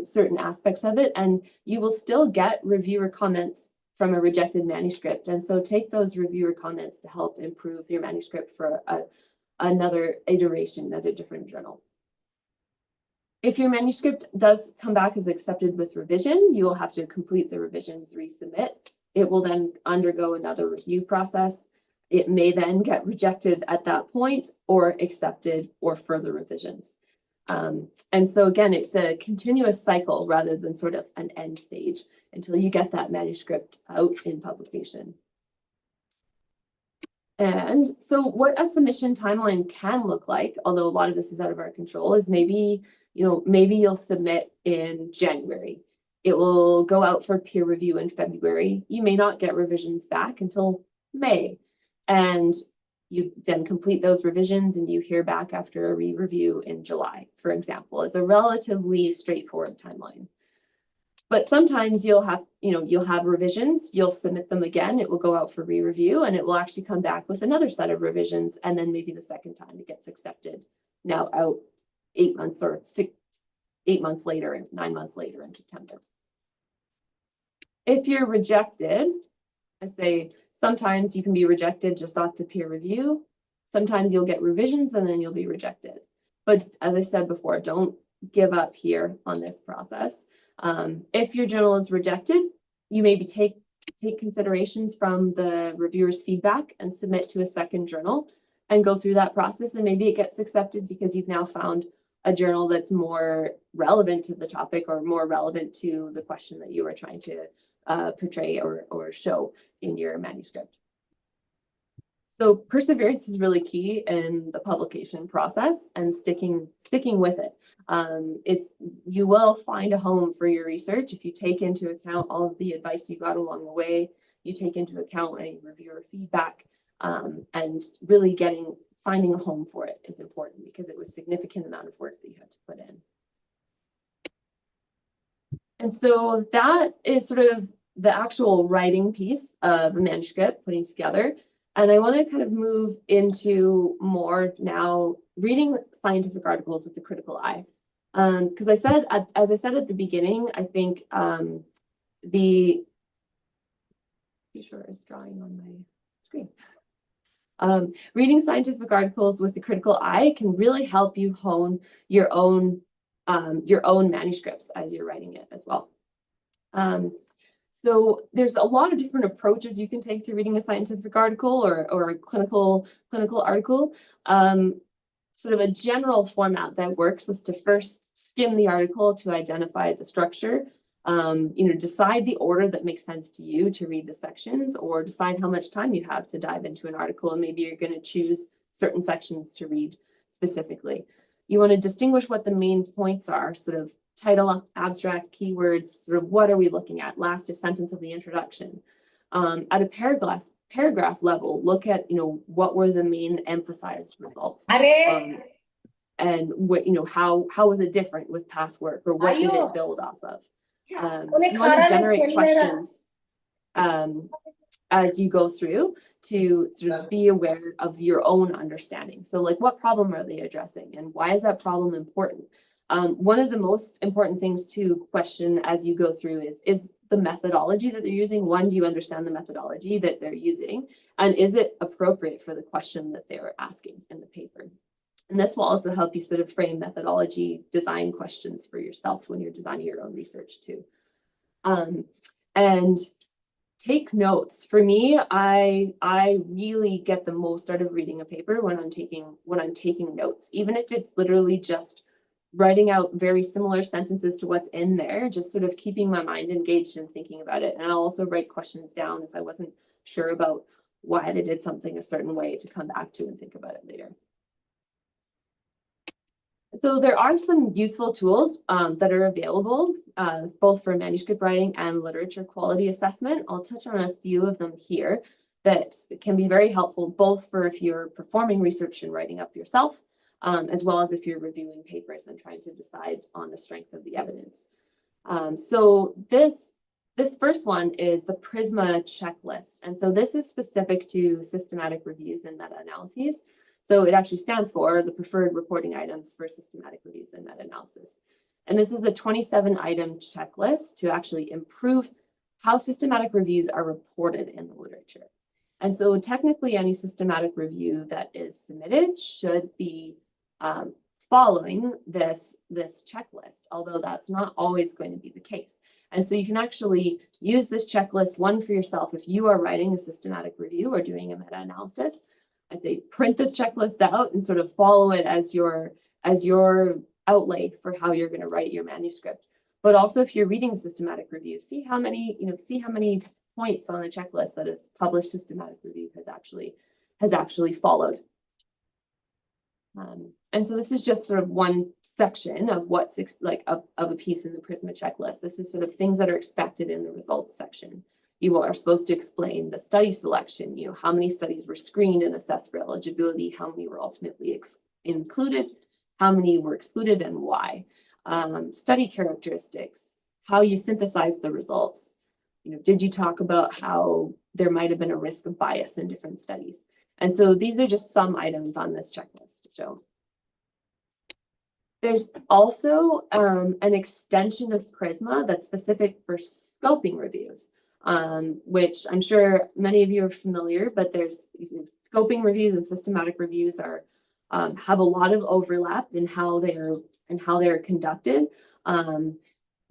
certain aspects of it, and you will still get reviewer comments from a rejected manuscript. And so take those reviewer comments to help improve your manuscript for another iteration at a different journal. If your manuscript does come back as accepted with revision, you will have to complete the revisions, resubmit. It will then undergo another review process. It may then get rejected at that point, or accepted, or further revisions. And so again, it's a continuous cycle rather than sort of an end stage until you get that manuscript out in publication. And so what a submission timeline can look like, although a lot of this is out of our control, is maybe you'll submit in January. It will go out for peer review in February. You may not get revisions back until May. And you then complete those revisions and you hear back after a re-review in July, for example. It's a relatively straightforward timeline. But sometimes you'll have revisions, you'll submit them again, it will go out for re-review, and it will actually come back with another set of revisions, and then maybe the second time it gets accepted. Now out 8 months or 8 months later, 9 months later in September. If you're rejected, I say sometimes you can be rejected just off the peer review. Sometimes you'll get revisions and then you'll be rejected. But as I said before, don't give up here on this process. If your journal is rejected, you maybe take considerations from the reviewer's feedback and submit to a second journal and go through that process. And maybe it gets accepted because you've now found a journal that's more relevant to the topic or more relevant to the question that you were trying to portray or show in your manuscript. So perseverance is really key in the publication process, and sticking with it. You will find a home for your research if you take into account all of the advice you got along the way, you take into account any reviewer feedback, and really finding a home for it is important, because it was a significant amount of work that you had to put in. And so that is sort of the actual writing piece of the manuscript, putting together. And I want to kind of move into more now reading scientific articles with a critical eye. Because as I said at the beginning, I think sure is drawing on my screen. Reading scientific articles with a critical eye can really help you hone your own manuscripts as you're writing it as well. So there's a lot of different approaches you can take to reading a scientific article or a clinical article. Sort of a general format that works is to first skim the article to identify the structure. Decide the order that makes sense to you to read the sections, or decide how much time you have to dive into an article, and maybe you're going to choose certain sections to read specifically. You want to distinguish what the main points are, sort of title, abstract, keywords, sort of what are we looking at, last sentence of the introduction. At a paragraph level, look at what were the main emphasized results, and what how was it different with past work, or what did it build off of. You want to generate questions as you go through to sort of be aware of your own understanding. So like, what problem are they addressing, and why is that problem important? One of the most important things to question as you go through is the methodology that they're using. One, do you understand the methodology that they're using? And is it appropriate for the question that they were asking in the paper? And this will also help you sort of frame methodology design questions for yourself when you're designing your own research too. And take notes. For me, I really get the most out of reading a paper when I'm taking notes, even if it's literally just writing out very similar sentences to what's in there, just sort of keeping my mind engaged and thinking about it. And I'll also write questions down if I wasn't sure about why they did something a certain way, to come back to and think about it later. So there are some useful tools that are available, both for manuscript writing and literature quality assessment. I'll touch on a few of them here that can be very helpful, both for if you're performing research and writing up yourself, as well as if you're reviewing papers and trying to decide on the strength of the evidence. So this first one is the PRISMA checklist. And so this is specific to systematic reviews and meta-analyses. So it actually stands for the preferred reporting items for systematic reviews and meta-analysis. And this is a 27-item checklist to actually improve how systematic reviews are reported in the literature. And so technically, any systematic review that is submitted should be following this checklist, although that's not always going to be the case. And so you can actually use this checklist, one, for yourself. If you are writing a systematic review or doing a meta-analysis, I say print this checklist out and sort of follow it as your outlay for how you're going to write your manuscript. But also, if you're reading a systematic review, see how many points on the checklist that a published systematic review has actually followed. And so this is just sort of one section of what's of a piece in the PRISMA checklist. This is sort of things that are expected in the results section. You are supposed to explain the study selection, how many studies were screened and assessed for eligibility, how many were ultimately included, how many were excluded, and why. Study characteristics, how you synthesize the results. Did you talk about how there might have been a risk of bias in different studies? And so these are just some items on this checklist to show. There's also an extension of PRISMA that's specific for scoping reviews, which I'm sure many of you are familiar, but there's scoping reviews and systematic reviews have a lot of overlap in how they're conducted.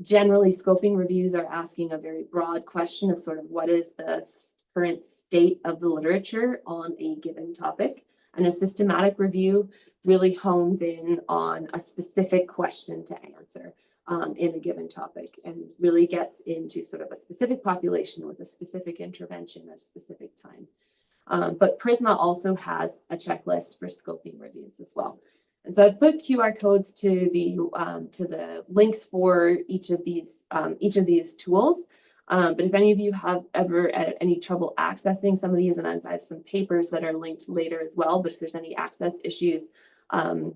Generally, scoping reviews are asking a very broad question of sort of what is the current state of the literature on a given topic, and a systematic review really hones in on a specific question to answer in a given topic, and really gets into sort of a specific population with a specific intervention at a specific time. But PRISMA also has a checklist for scoping reviews as well. And so I've put QR codes to the links for each of these tools. But if any of you have ever had any trouble accessing some of these, and I have some papers that are linked later as well, but if there's any access issues, you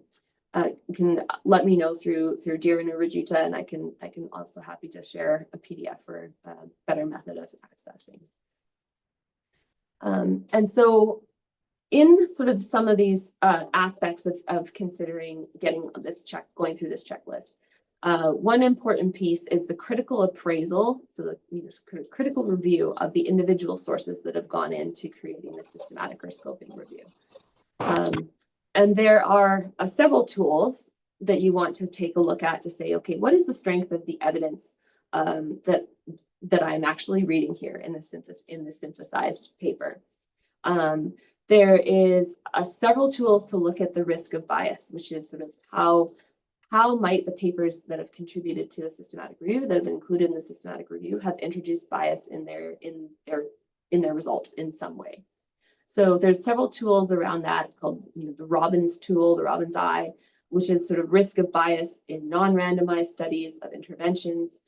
can let me know through Dhiren or Rajita, and I can also happy to share a PDF for a better method of accessing. And so in sort of some of these aspects of considering going through this checklist, one important piece is the critical appraisal, so the critical review of the individual sources that have gone into creating the systematic or scoping review. And there are several tools that you want to take a look at to say, okay, what is the strength of the evidence that I'm actually reading here in the synthesized paper? There is several tools to look at the risk of bias, which is sort of how might the papers that have contributed to the systematic review, that have been included in the systematic review, have introduced bias in their results in some way. So there's several tools around that called the Robbins tool, the Robbins eye, which is sort of risk of bias in non-randomized studies of interventions,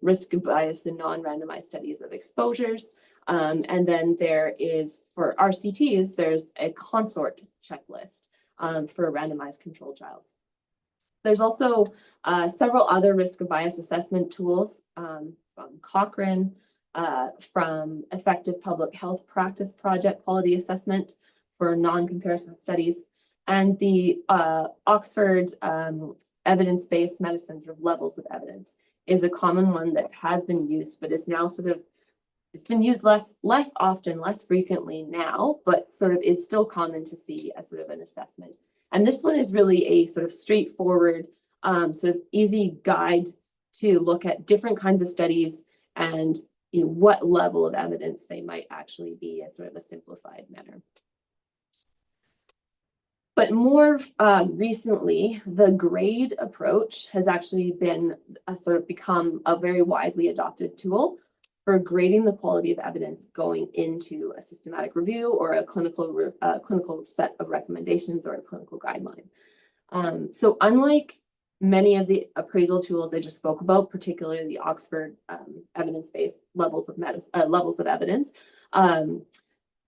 risk of bias in non-randomized studies of exposures. And then there is, for RCTs, there's a consort checklist for randomized controlled trials. There's also several other risk of bias assessment tools from Cochrane, from Effective Public Health Practice Project Quality Assessment for non-comparison studies, and the Oxford evidence-based medicine sort of levels of evidence is a common one that has been used, but is now sort of, it's been used less often, less frequently now, but sort of is still common to see as sort of an assessment. And this one is really a sort of straightforward, sort of easy guide to look at different kinds of studies and what level of evidence they might actually be as sort of a simplified manner. But more recently, the grade approach has actually been sort of become a very widely adopted tool for grading the quality of evidence going into a systematic review or a clinical set of recommendations or a clinical guideline. So unlike many of the appraisal tools I just spoke about, particularly the Oxford evidence-based levels of evidence,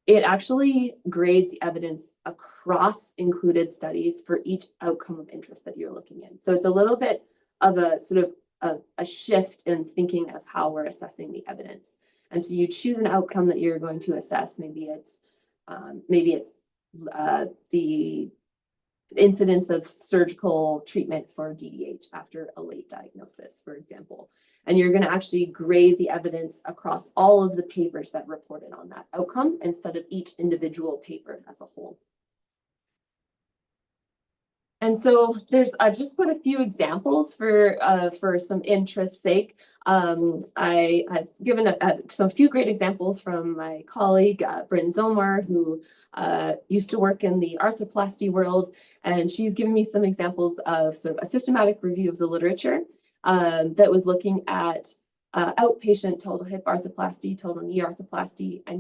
it actually grades the evidence across included studies for each outcome of interest that you're looking in. So it's a little bit of a sort of a shift in thinking of how we're assessing the evidence. And so you choose an outcome that you're going to assess. Maybe it's the incidence of surgical treatment for DDH after a late diagnosis, for example. And you're going to actually grade the evidence across all of the papers that reported on that outcome instead of each individual paper as a whole. And so I've just put a few examples for some interest's sake. I've given some few great examples from my colleague, Bryn Zomar, who used to work in the arthroplasty world. And she's given me some examples of sort of a systematic review of the literature that was looking at outpatient total hip arthroplasty, total knee arthroplasty, and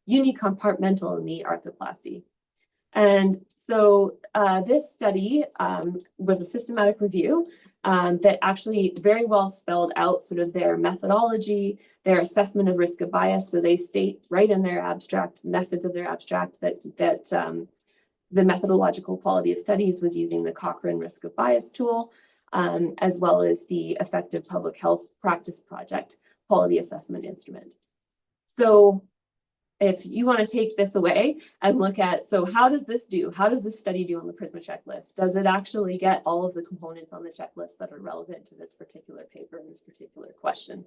unicompartmental knee arthroplasty. And so this study was a systematic review that actually very well spelled out sort of their methodology, their assessment of risk of bias. So they state right in their abstract, methods of their abstract, that the methodological quality of studies was using the Cochrane risk of bias tool, as well as the Effective Public Health Practice Project quality assessment instrument. So if you want to take this away and look at, so how does this do? How does this study do on the PRISMA checklist? Does it actually get all of the components on the checklist that are relevant to this particular paper and this particular question?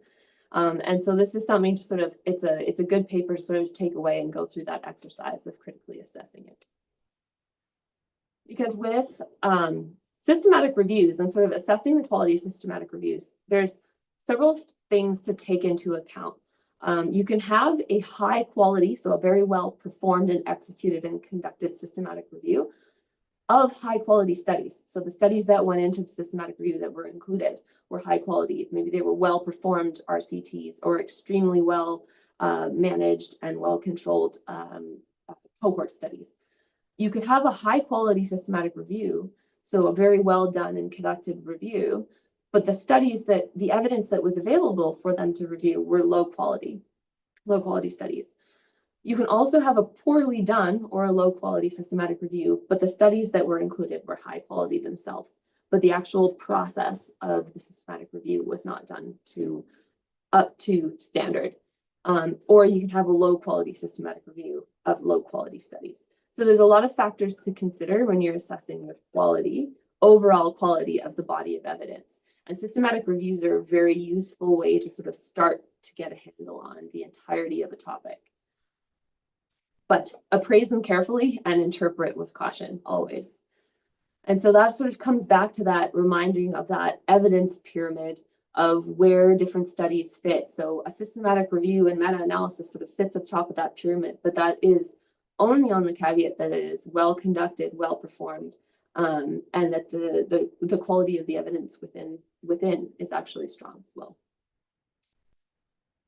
And so this is something to sort of, it's a good paper to sort of take away and go through that exercise of critically assessing it. Because with systematic reviews and sort of assessing the quality of systematic reviews, there's several things to take into account. You can have a high quality, so a very well performed and executed and conducted systematic review of high quality studies. So the studies that went into the systematic review that were included were high quality. Maybe they were well performed RCTs or extremely well managed and well controlled cohort studies. You could have a high quality systematic review, so a very well done and conducted review, but the evidence that was available for them to review were low quality studies. You can also have a poorly done or a low quality systematic review, but the studies that were included were high quality themselves, but the actual process of the systematic review was not done up to standard. Or you can have a low quality systematic review low quality studies. So there's a lot of factors to consider when you're assessing the quality, overall quality of the body of evidence. And systematic reviews are a very useful way to sort of start to get a handle on the entirety of a topic. But appraise them carefully and interpret with caution always. And so that sort of comes back to that reminding of that evidence pyramid of where different studies fit. So a systematic review and meta-analysis sort of sits at the top of that pyramid, but that is only on the caveat that it is well conducted, well performed, and that the quality of the evidence within is actually strong as well.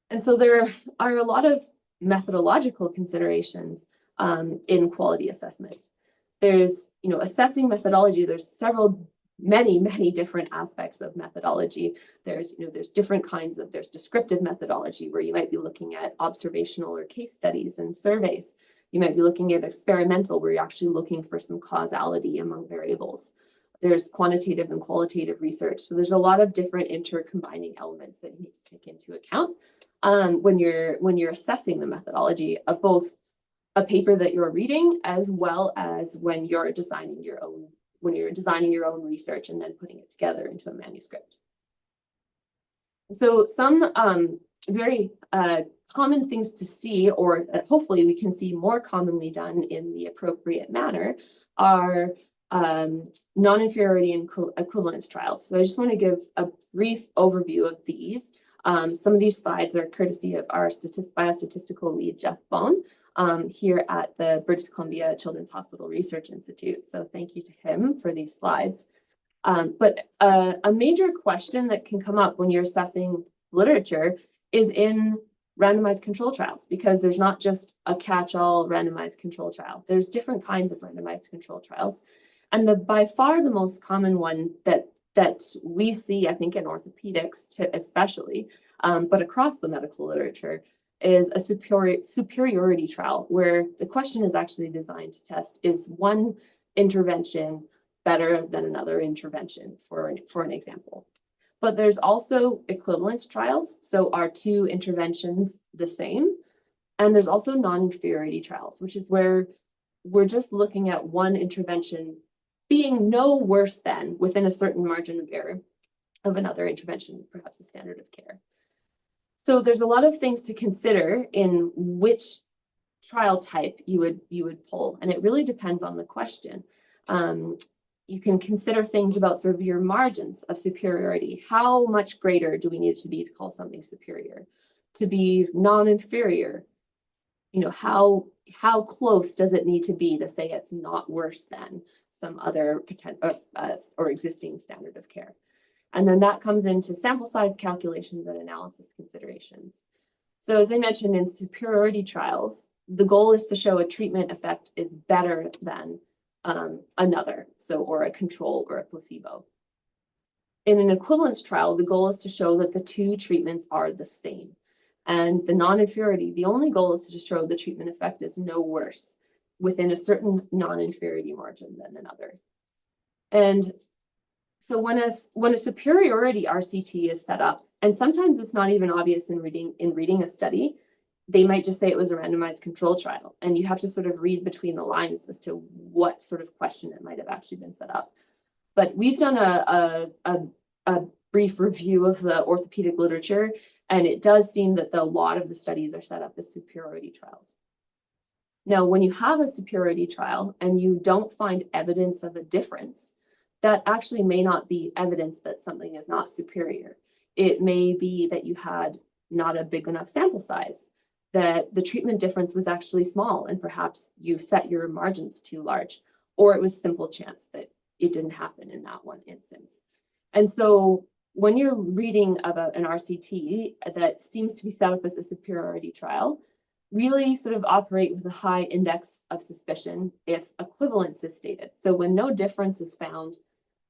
And so there are a lot of methodological considerations in quality assessment. There's, assessing methodology, there's many different aspects of methodology. There's different kinds of, there's descriptive methodology where you might be looking at observational or case studies and surveys. You might be looking at experimental where you're actually looking for some causality among variables. There's quantitative and qualitative research. So there's a lot of different intercombining elements that you need to take into account when you're assessing the methodology of both a paper that you're reading as well as when you're designing your own research and then putting it together into a manuscript. So some very common things to see, or hopefully we can see more commonly done in the appropriate manner, are non-inferiority and equivalence trials. So I just want to give a brief overview of these. Some of these slides are courtesy of our biostatistical lead, Jeff Bone, here at the British Columbia Children's Hospital Research Institute. So thank you to him for these slides. But a major question that can come up when you're assessing literature is in randomized control trials, because there's not just a catch-all randomized control trial. There's different kinds of randomized control trials. And by far the most common one that we see, I think in orthopedics especially, but across the medical literature, is a superiority trial, where the question is actually designed to test, is one intervention better than another intervention, for an example. But there's also equivalence trials. So are two interventions the same? And there's also non-inferiority trials, which is where we're just looking at one intervention being no worse than, within a certain margin of error, of another intervention, perhaps a standard of care. So there's a lot of things to consider in which trial type you would pull, and it really depends on the question. You can consider things about sort of your margins of superiority. How much greater do we need it to be to call something superior? To be non-inferior, how close does it need to be to say it's not worse than some other potential or existing standard of care? And then that comes into sample size calculations and analysis considerations. So as I mentioned, in superiority trials, the goal is to show a treatment effect is better than another, or a control or a placebo. In an equivalence trial, the goal is to show that the two treatments are the same. And the non-inferiority, the only goal is to show the treatment effect is no worse within a certain non-inferiority margin than another. And so when a superiority RCT is set up, and sometimes it's not even obvious in reading a study, they might just say it was a randomized control trial, and you have to sort of read between the lines as to what sort of question it might have actually been set up. But we've done a brief review of the orthopedic literature, and it does seem that a lot of the studies are set up as superiority trials. Now, when you have a superiority trial and you don't find evidence of a difference, that actually may not be evidence that something is not superior. It may be that you had not a big enough sample size, that the treatment difference was actually small, and perhaps you set your margins too large, or it was simple chance that it didn't happen in that one instance. And so when you're reading about an RCT that seems to be set up as a superiority trial, really sort of operate with a high index of suspicion if equivalence is stated. So when no difference is found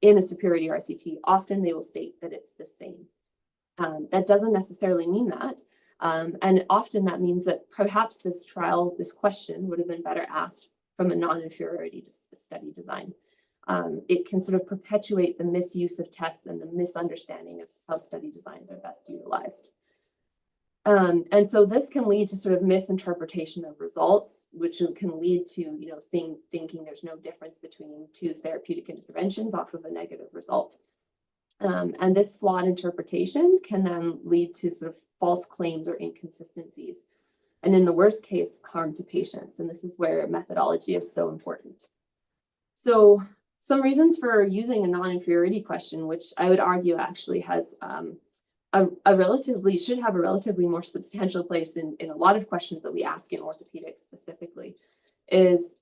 in a superiority RCT, often they will state that it's the same. That doesn't necessarily mean that. And often that means that perhaps this question would have been better asked from a non-inferiority study design. It can sort of perpetuate the misuse of tests and the misunderstanding of how study designs are best utilized. And so this can lead to sort of misinterpretation of results, which can lead to, you know, thinking there's no difference between two therapeutic interventions off of a negative result. And this flawed interpretation can then lead to sort of false claims or inconsistencies. And in the worst case, harm to patients. And this is where methodology is so important. So some reasons for using a non-inferiority question, which I would argue actually has should have a relatively more substantial place in a lot of questions that we ask in orthopedics specifically, is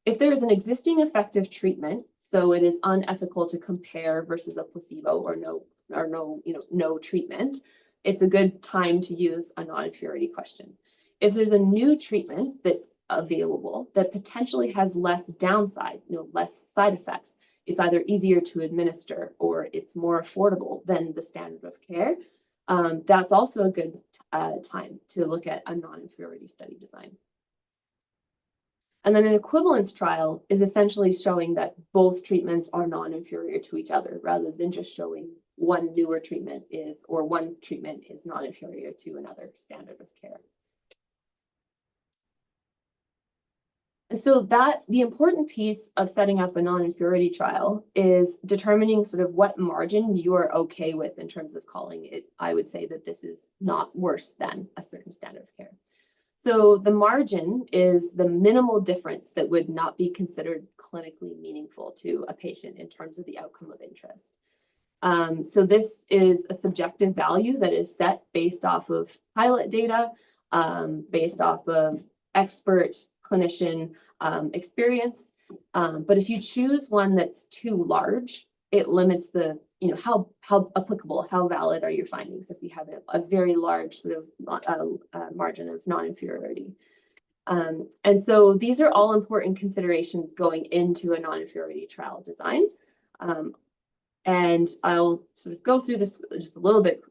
if there is an existing effective treatment, so it is unethical to compare versus a placebo or no treatment, it's a good time to use a non-inferiority question. If there's a new treatment that's available that potentially has less downside, less side effects, it's either easier to administer or it's more affordable than the standard of care, that's also a good time to look at a non-inferiority study design. And then an equivalence trial is essentially showing that both treatments are non-inferior to each other, rather than just showing one newer treatment is, or one treatment is non-inferior to another standard of care. And so that the important piece of setting up a non-inferiority trial is determining sort of what margin you are okay with in terms of calling it. I would say that this is not worse than a certain standard of care. So the margin is the minimal difference that would not be considered clinically meaningful to a patient in terms of the outcome of interest. So this is a subjective value that is set based off of pilot data, based off of expert clinician experience. But if you choose one that's too large, it limits the, how applicable, how valid are your findings if you have a very large sort of margin of non-inferiority. And so these are all important considerations going into a non-inferiority trial design. And I'll sort of go through this just a little bit.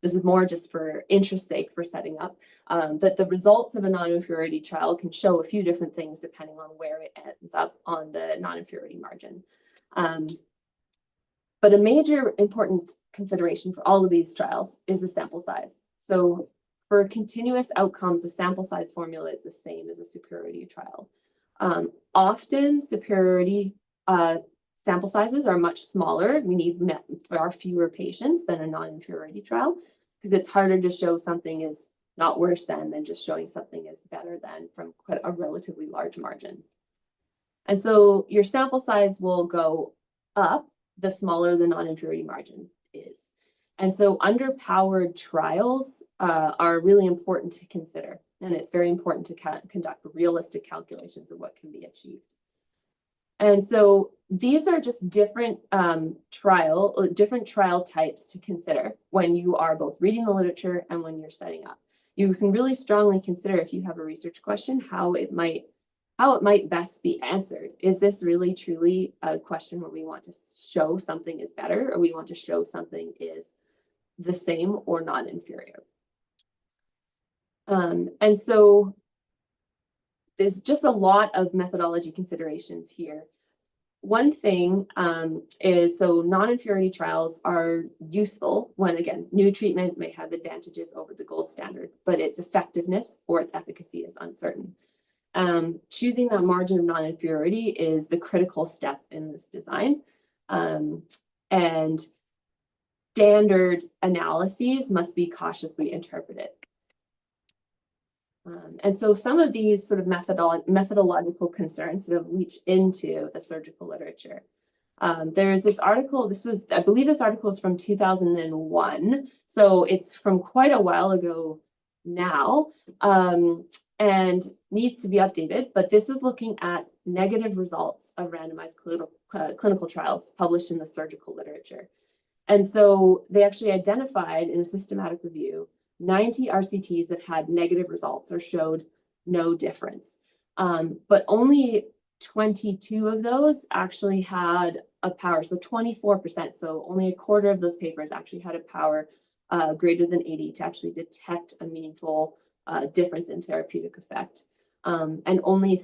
This is more just for interest's sake for setting up, that the results of a non-inferiority trial can show a few different things depending on where it ends up on the non-inferiority margin. But a major important consideration for all of these trials is the sample size. So for continuous outcomes, the sample size formula is the same as a superiority trial. Often superiority sample sizes are much smaller. We need far fewer patients than a non-inferiority trial, because it's harder to show something is not worse than just showing something is better than from quite a relatively large margin. And so your sample size will go up the smaller the non-inferiority margin is. And so underpowered trials are really important to consider. And it's very important to conduct realistic calculations of what can be achieved. And so these are just different trial types to consider when you are both reading the literature and when you're setting up. You can really strongly consider, if you have a research question, how it might best be answered. Is this really truly a question where we want to show something is better, or we want to show something is the same or not inferior? And so there's just a lot of methodology considerations here. One thing is, so non-inferiority trials are useful when, again, new treatment may have advantages over the gold standard, but its effectiveness or its efficacy is uncertain. Choosing that margin of non-inferiority is the critical step in this design. And standard analyses must be cautiously interpreted. And so some of these sort of methodological concerns sort of reach into the surgical literature. There's this article, I believe this article is from 2001. So it's from quite a while ago now, and needs to be updated. But this was looking at negative results of randomized clinical trials published in the surgical literature. And so they actually identified in a systematic review 90 RCTs that had negative results or showed no difference. But only 22 of those actually had a power, so 24%. So only a quarter of those papers actually had a power greater than 80 to actually detect a meaningful difference in therapeutic effect. And only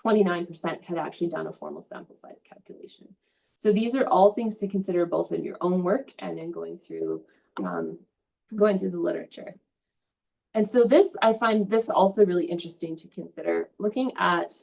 29% had actually done a formal sample size calculation. So these are all things to consider both in your own work and in going through going through the literature. And so this, I find this also really interesting to consider, looking at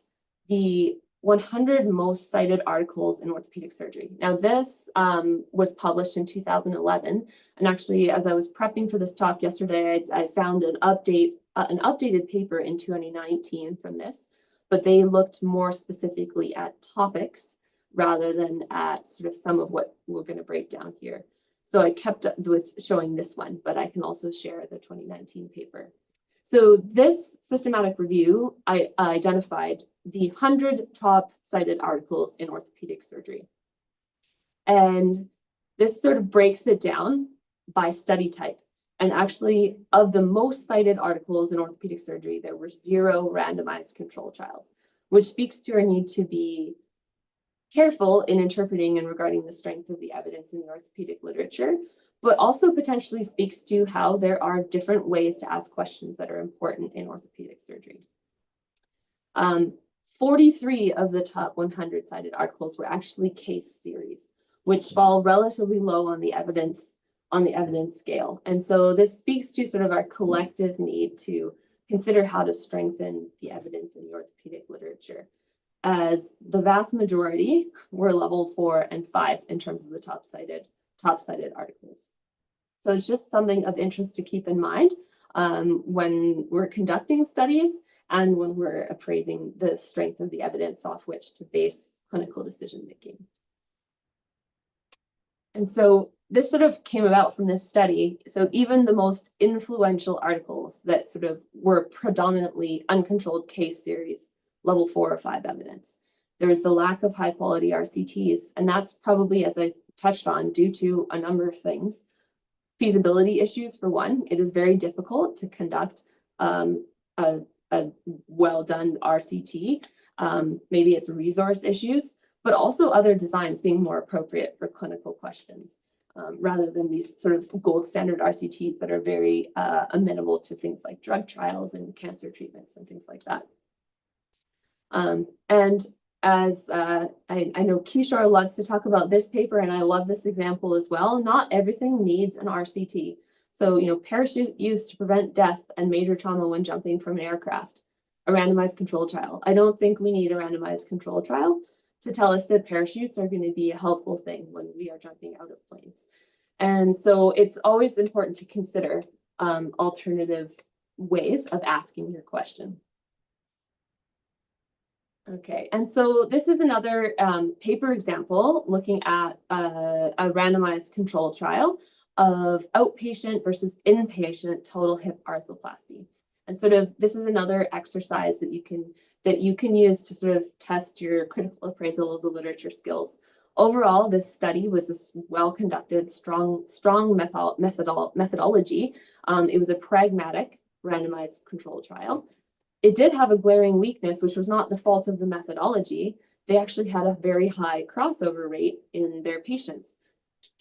the 100 most cited articles in orthopedic surgery. Now this was published in 2011, and actually as I was prepping for this talk yesterday, I found an updated paper in 2019 from this, but they looked more specifically at topics rather than at sort of some of what we're going to break down here. So I kept up with showing this one, but I can also share the 2019 paper. So this systematic review, I identified the 100 top cited articles in orthopedic surgery. And this sort of breaks it down by study type. And actually, of the most cited articles in orthopedic surgery, there were 0 randomized control trials, which speaks to our need to be careful in interpreting and regarding the strength of the evidence in the orthopedic literature, but also potentially speaks to how there are different ways to ask questions that are important in orthopedic surgery. 43 of the top 100 cited articles were actually case series, which fall relatively low on the evidence scale. And so this speaks to sort of our collective need to consider how to strengthen the evidence in the orthopedic literature, as the vast majority were level 4 and 5 in terms of the top cited articles. So it's just something of interest to keep in mind when we're conducting studies and when we're appraising the strength of the evidence off which to base clinical decision making. And so this sort of came about from this study. So even the most influential articles that sort of were predominantly uncontrolled case series, level 4 or 5 evidence. There is the lack of high quality RCTs, and that's probably, as I touched on, due to a number of things. Feasibility issues, for one. It is very difficult to conduct a well done RCT. Maybe it's resource issues, but also other designs being more appropriate for clinical questions, rather than these sort of gold standard RCTs that are very amenable to things like drug trials and cancer treatments and things like that. And as I know Kishore loves to talk about this paper, and I love this example as well, not everything needs an RCT. So, you know, parachute use to prevent death and major trauma when jumping from an aircraft, a randomized control trial. I don't think we need a randomized control trial to tell us that parachutes are going to be a helpful thing when we are jumping out of planes. And so it's always important to consider alternative ways of asking your question. Okay, and so this is another paper example looking at a randomized control trial of outpatient versus inpatient total hip arthroplasty. And sort of this is another exercise that you can use to sort of test your critical appraisal of the literature skills. Overall, this study was a well-conducted, strong methodology. It was a pragmatic randomized control trial. It did have a glaring weakness, which was not the fault of the methodology. They actually had a very high crossover rate in their patients.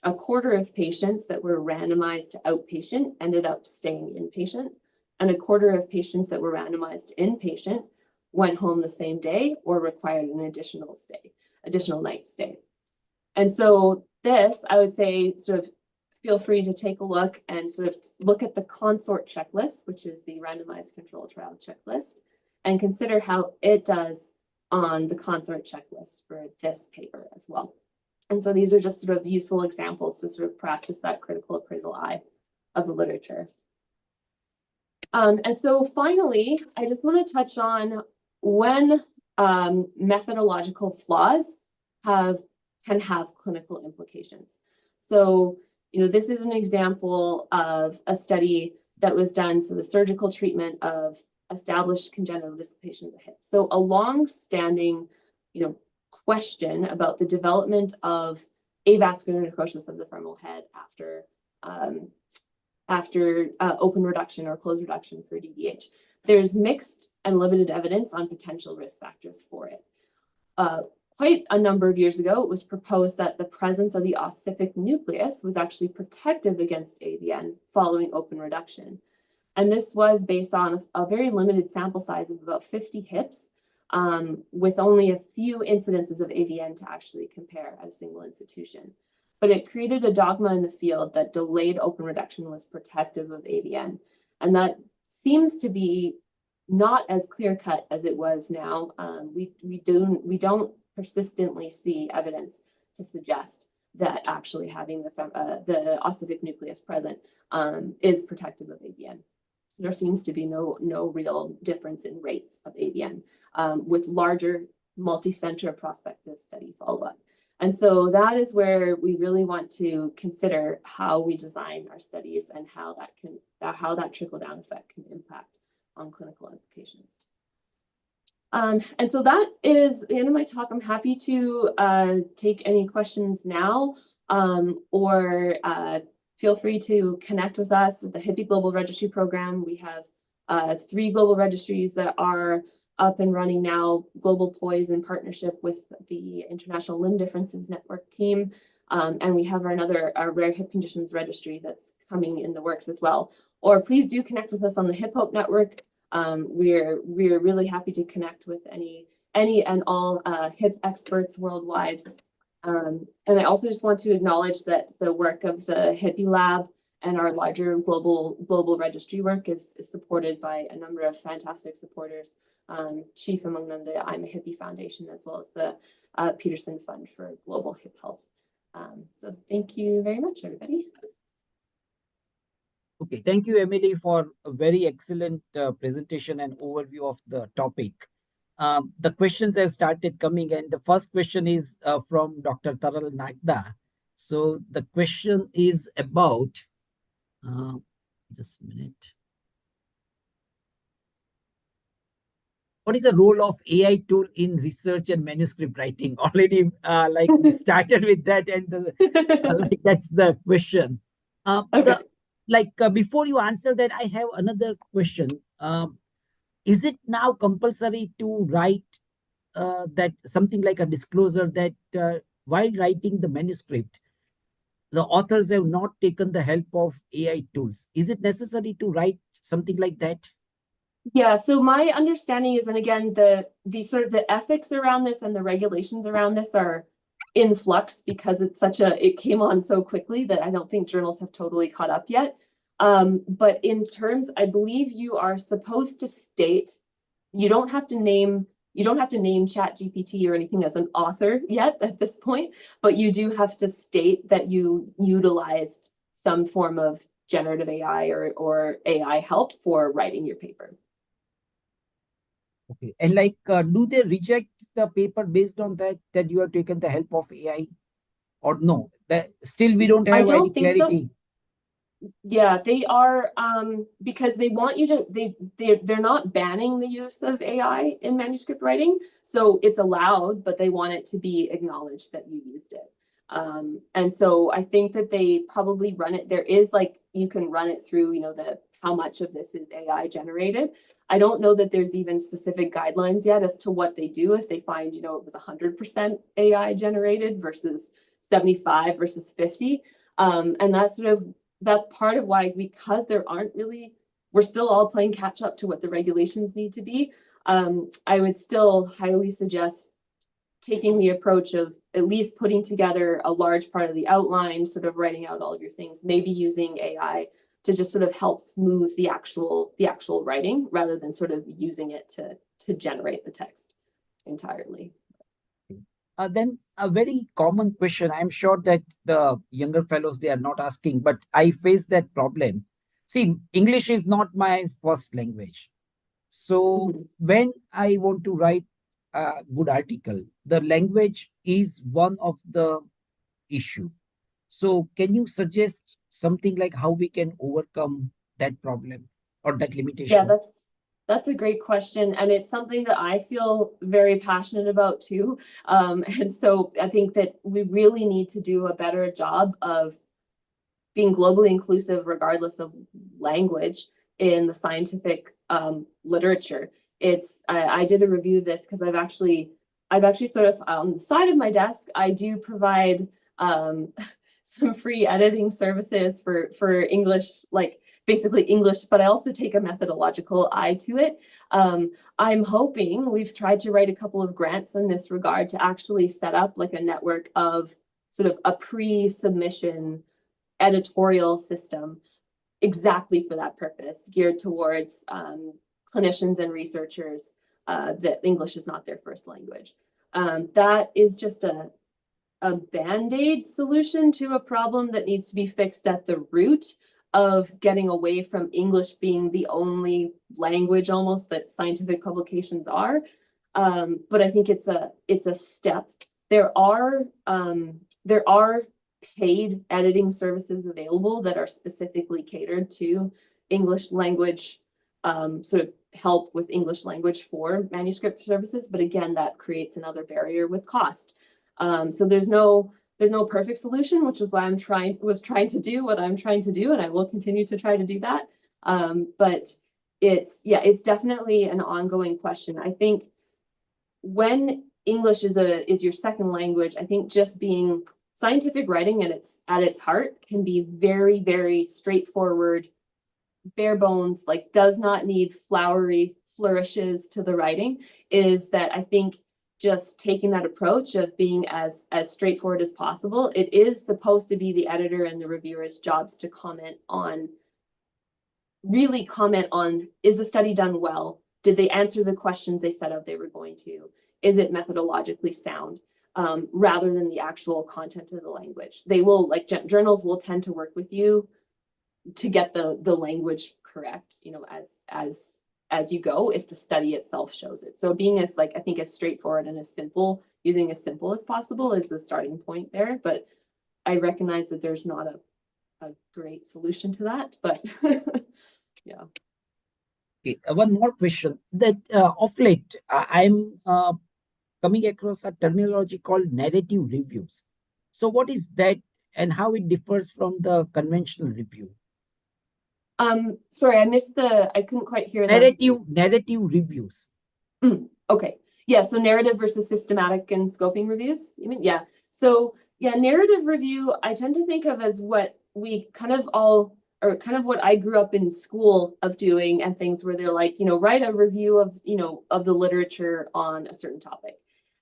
A quarter of patients that were randomized to outpatient ended up staying inpatient, and a quarter of patients that were randomized to inpatient went home the same day or required an additional night stay. And so this, I would say, sort of feel free to take a look and sort of look at the consort checklist, which is the randomized control trial checklist, and consider how it does on the consort checklist for this paper as well. And so these are just sort of useful examples to sort of practice that critical appraisal eye of the literature. And so finally, I just want to touch on when methodological flaws can have clinical implications. So, you know, this is an example of a study that was done, so the surgical treatment of established congenital dislocation of the hip. So a long-standing, you know, question about the development of avascular necrosis of the femoral head after open reduction or closed reduction for DDH. There's mixed and limited evidence on potential risk factors for it. Quite a number of years ago, it was proposed that the presence of the ossific nucleus was actually protective against AVN following open reduction. And this was based on a very limited sample size of about 50 hips, with only a few incidences of AVN to actually compare at a single institution. but it created a dogma in the field that delayed open reduction was protective of AVN. And that seems to be not as clear cut as it was now. We don't persistently see evidence to suggest that actually having the ossific nucleus present is protective of AVN. There seems to be no real difference in rates of AVN with larger multi-center prospective study follow-up. And so that is where we really want to consider how we design our studies and how that trickle-down effect can impact on clinical implications. And so that is the end of my talk. I'm happy to take any questions now, or feel free to connect with us at the HIPPY Global Registry Program. We have 3 global registries that are up and running now. Global POIS in partnership with the International Limb Differences Network team. And we have our rare hip conditions registry that's coming in the works as well. Or please do connect with us on the Hip Hope Network. We're really happy to connect with any and all hip experts worldwide. And I also just want to acknowledge that the work of the HIPPY Lab and our larger global registry work is supported by a number of fantastic supporters, chief among them the I'm a Hippie Foundation, as well as the Peterson Fund for Global Hip Health. So thank you very much, everybody. Okay, thank you, Emily, for a very excellent presentation and overview of the topic. The questions have started coming, and the first question is from Dr. Taral Nagda. So the question is about, just a minute. What is the role of AI tool in research and manuscript writing? Already, like we started with that, and like that's the question. Okay. Before you answer that, I have another question. Is it now compulsory to write that something like a disclosure that while writing the manuscript, the authors have not taken the help of AI tools? Is it necessary to write something like that? Yeah, so my understanding is, and again, the sort of the ethics around this and the regulations around this are in flux because it came on so quickly that I don't think journals have totally caught up yet. But in terms, I believe you are supposed to state, you don't have to name ChatGPT or anything as an author yet at this point, but you do have to state that you utilized some form of generative AI or AI help for writing your paper. Okay, and do they reject the paper based on that you have taken the help of AI, or no? Still we don't have any clarity. So. Yeah, they are because they want you to. They're not banning the use of AI in manuscript writing, so it's allowed, but they want it to be acknowledged that you used it. And so I think that they probably run it. There is you can run it through, how much of this is AI generated. I don't know that there's even specific guidelines yet as to what they do if they find, it was 100% AI generated versus 75 versus 50. And that's part of why, because there aren't really, we're still all playing catch up to what the regulations need to be. I would still highly suggest taking the approach of at least putting together a large part of the outline, sort of writing out all of your things, maybe using AI to just sort of help smooth the actual writing rather than sort of using it to generate the text entirely. Then a very common question, I'm sure that the younger fellows, they are not asking, but I face that problem. See, English is not my first language. So when I want to write a good article, the language is one of the issue. So can you suggest something like how we can overcome that problem or that limitation? Yeah, that's a great question. And it's something that I feel very passionate about too. And so I think that we really need to do a better job of being globally inclusive regardless of language in the scientific literature. I did a review of this because I've actually sort of on the side of my desk, I do provide some free editing services for English, basically English, but I also take a methodological eye to it. I'm hoping, we've tried to write a couple of grants in this regard to actually set up a network of sort of a pre-submission editorial system exactly for that purpose, geared towards clinicians and researchers that English is not their first language. That is just a Band-Aid solution to a problem that needs to be fixed at the root of getting away from English being the only language almost that scientific publications are. But I think it's a step. There are paid editing services available that are specifically catered to English language, sort of help with English language for manuscript services. But again, that creates another barrier with cost. So there's no perfect solution, which is why was trying to do what I'm trying to do, and I will continue to try to do that. But it's definitely an ongoing question. I think when English is your second language, I think just being scientific writing at its heart can be very, very straightforward, bare bones, like does not need flowery flourishes to the writing. Is that I think just taking that approach of being as straightforward as possible. It is supposed to be the editor and the reviewer's jobs to really comment on, is the study done well? Did they answer the questions they set out they were going to? Is it methodologically sound? Rather than the actual content of the language. They will, like journals will tend to work with you to get the language correct, you know, as you go, if the study itself shows it. So being as I think as straightforward and as simple, using as simple as possible is the starting point there. But I recognize that there's not a great solution to that, but yeah. Okay, one more question that of late I'm coming across a terminology called narrative reviews. So what is that and how it differs from the conventional review? Sorry, I couldn't quite hear that. Narrative reviews. Okay. Yeah, so narrative versus systematic and scoping reviews, you mean? Yeah. So yeah, narrative review, I tend to think of as what we kind of what I grew up in school of doing, and things where they're like, write a review of the literature on a certain topic.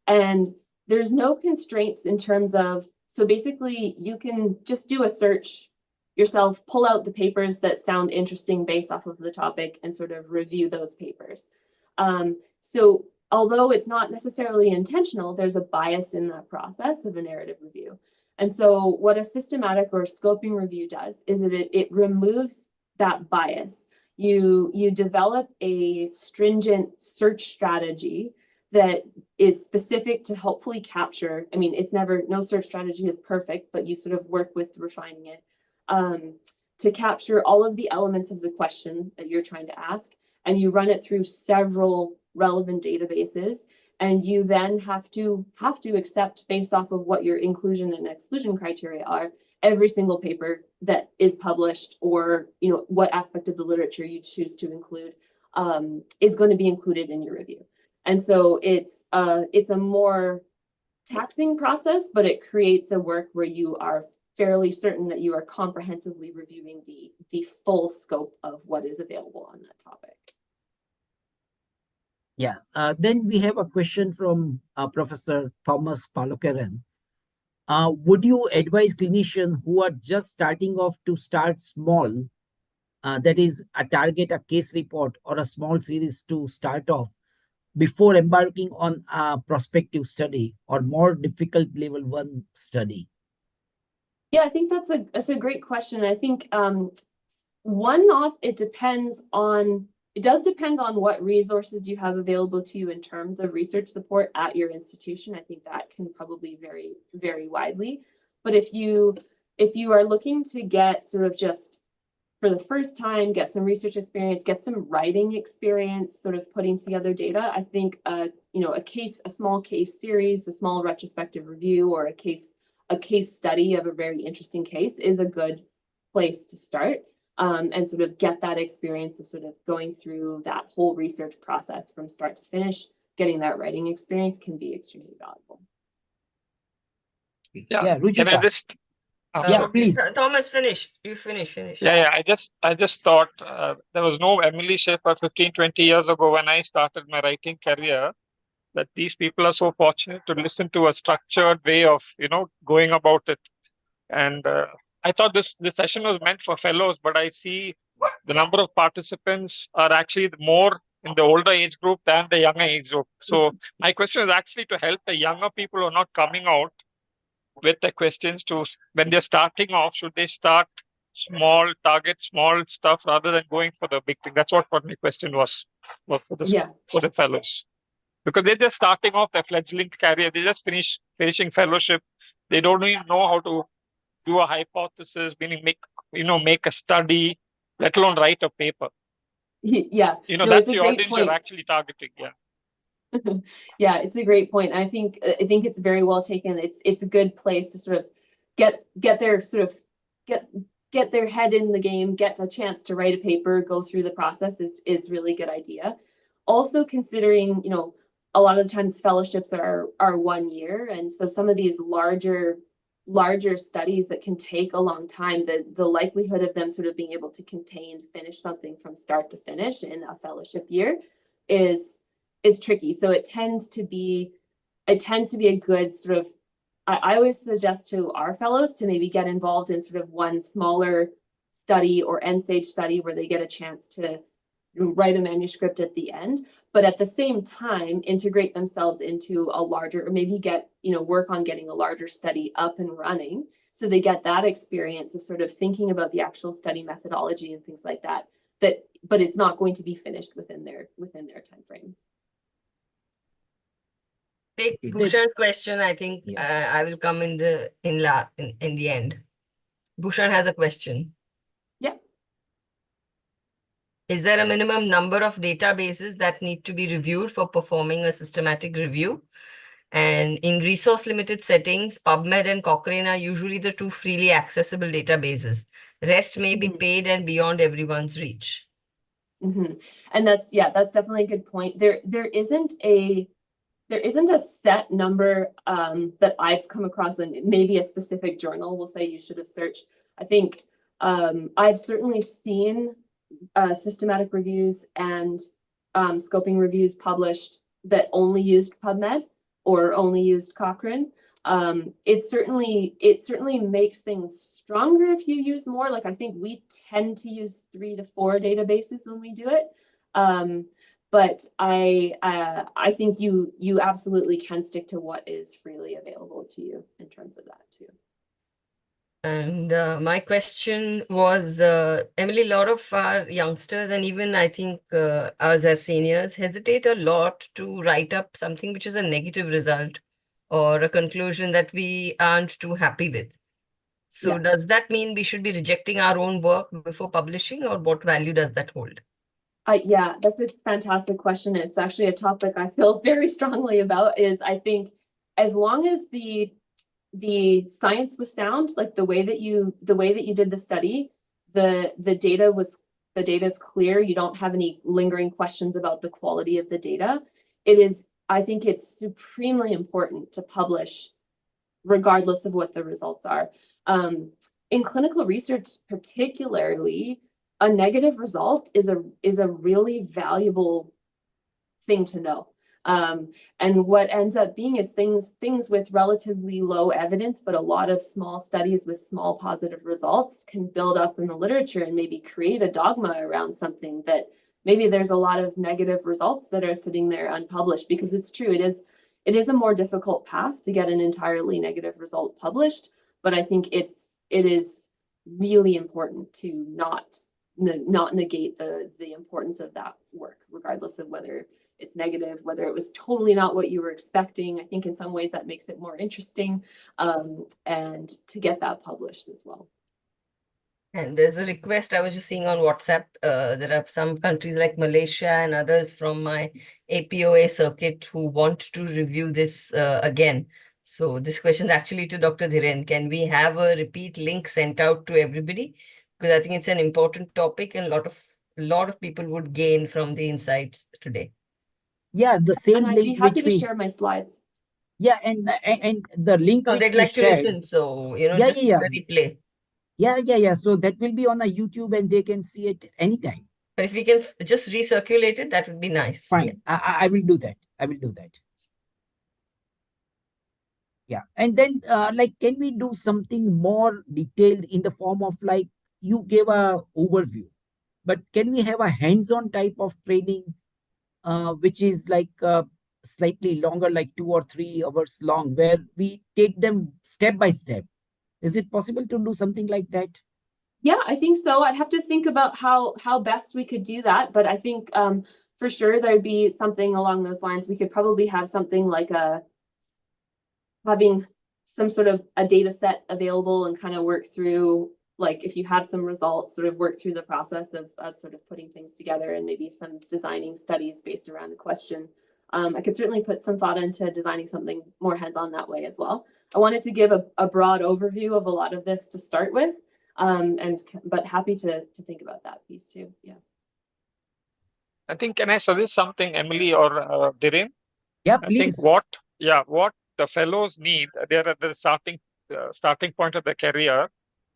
And there's no constraints in terms of, so basically you can just do a search yourself, pull out the papers that sound interesting based off of the topic and sort of review those papers. So although it's not necessarily intentional, there's a bias in that process of a narrative review. And so what a systematic or scoping review does is it removes that bias. You develop a stringent search strategy that is specific to hopefully capture, no search strategy is perfect, but you sort of work with refining it to capture all of the elements of the question that you're trying to ask, and you run it through several relevant databases, and you then have to accept, based off of what your inclusion and exclusion criteria are, every single paper that is published, or what aspect of the literature you choose to include is going to be included in your review. And so it's a more taxing process, but it creates a work where you are fairly certain that you are comprehensively reviewing the full scope of what is available on that topic. Yeah. Then we have a question from Professor Thomas Palokaran. Would you advise clinicians who are just starting off to start small, that is, target a case report or a small series to start off before embarking on a prospective study or more difficult level 1 study? Yeah, I think that's a great question. I think one-off, it does depend on what resources you have available to you in terms of research support at your institution. I think that can probably vary very widely. But if you are looking to get sort of just for the first time, get some research experience, get some writing experience, sort of putting together data, I think a small case series, a small retrospective review, or a case study of a very interesting case is a good place to start. And sort of get that experience of sort of going through that whole research process from start to finish. Getting that writing experience can be extremely valuable. Yeah, Ruchita. Can I just? Yeah, please. Thomas, finish. You finish. Yeah. I just thought there was no Emily Schaeffer 15, 20 years ago when I started my writing career. that these people are so fortunate to listen to a structured way of, going about it. And I thought this session was meant for fellows, but I see the number of participants are actually more in the older age group than the younger age group. So my question is actually to help the younger people who are not coming out with the questions to, when they're starting off, should they start small, target small stuff rather than going for the big thing? That's what my question was for the fellows. Because they're just starting off their fledgling career. They just finishing fellowship. They don't even know how to do a hypothesis, meaning make a study, let alone write a paper. Yeah. No, That's it's a the great audience point. you're actually targeting. Yeah. Yeah, it's a great point. I think it's very well taken. It's a good place to sort of get their sort of get their head in the game, get a chance to write a paper, go through the process is really good idea. Also considering, a lot of the times fellowships are 1 year, and so some of these larger studies that can take a long time, the likelihood of them sort of being able to finish something from start to finish in a fellowship year is tricky. So it tends to be a good sort of, I always suggest to our fellows to maybe get involved in sort of one smaller study or end stage study where they get a chance to write a manuscript at the end, but at the same time integrate themselves into a larger, or maybe work on getting a larger study up and running, so they get that experience of sort of thinking about the actual study methodology and things like that, but it's not going to be finished within their time frame. Take Bhushan's question. I think I will come in the end. Bhushan has a question. Yeah. Is there a minimum number of databases that need to be reviewed for performing a systematic review? And in resource-limited settings, PubMed and Cochrane are usually the two freely accessible databases. Rest may be paid and beyond everyone's reach. And that's definitely a good point. There isn't a set number that I've come across, and maybe a specific journal will say you should have searched. I think I've certainly seen systematic reviews and scoping reviews published that only used PubMed or only used Cochrane. It certainly makes things stronger if you use more. Like, I think we tend to use 3 to 4 databases when we do it. But I think you absolutely can stick to what is freely available to you in terms of that too. And my question was, Emily, a lot of our youngsters, and even I think us as seniors, hesitate a lot to write up something which is a negative result or a conclusion that we aren't too happy with. So does that mean we should be rejecting our own work before publishing, or what value does that hold? Yeah, that's a fantastic question. It's actually a topic I feel very strongly about. Is I think as long as the science was sound, like the way that you did the study, the data is clear, you don't have any lingering questions about the quality of the data, I think it's supremely important to publish regardless of what the results are. In clinical research particularly, a negative result is a really valuable thing to know. And what ends up being is things with relatively low evidence, but a lot of small studies with small positive results can build up in the literature and maybe create a dogma around something that maybe there's a lot of negative results that are sitting there unpublished. Because it's true, it is a more difficult path to get an entirely negative result published, but I think it is really important to not negate the importance of that work, regardless of whether it's negative, whether it was totally not what you were expecting. I think in some ways that makes it more interesting, and to get that published as well. And there's a request I was just seeing on WhatsApp. There are some countries like Malaysia and others from my APOA circuit who want to review this again. So this question is actually to Dr. Dhiren. Can we have a repeat link sent out to everybody? Because I think it's an important topic and a lot of people would gain from the insights today. Yeah, the same And I'd link be happy which to we share my slides. Yeah, and the link No, which they'd we like to shared. listen, so Yeah, just yeah, the replay. yeah. So that will be on a YouTube and they can see it anytime. But if we can just recirculate it, that would be nice. Fine. Yeah. I will do that. I will do that. Yeah. And then like, can we do something more detailed in the form of like, you gave a overview, but can we have a hands-on type of training, which is like slightly longer, like 2 or 3 hours long, where we take them step by step? Is it possible to do something like that? Yeah, I think so. I'd have to think about how best we could do that, but I think for sure there'd be something along those lines. We could probably have something like having some sort of a data set available and kind of work through, like, if you have some results, sort of work through the process of sort of putting things together, and maybe some designing studies based around the question. I could certainly put some thought into designing something more hands-on that way as well. I wanted to give a broad overview of a lot of this to start with, but happy to think about that piece too. Yeah. I think, can I suggest something, Emily or Dhiren? Yeah, I think please. what the fellows need, they're at the starting point of their career,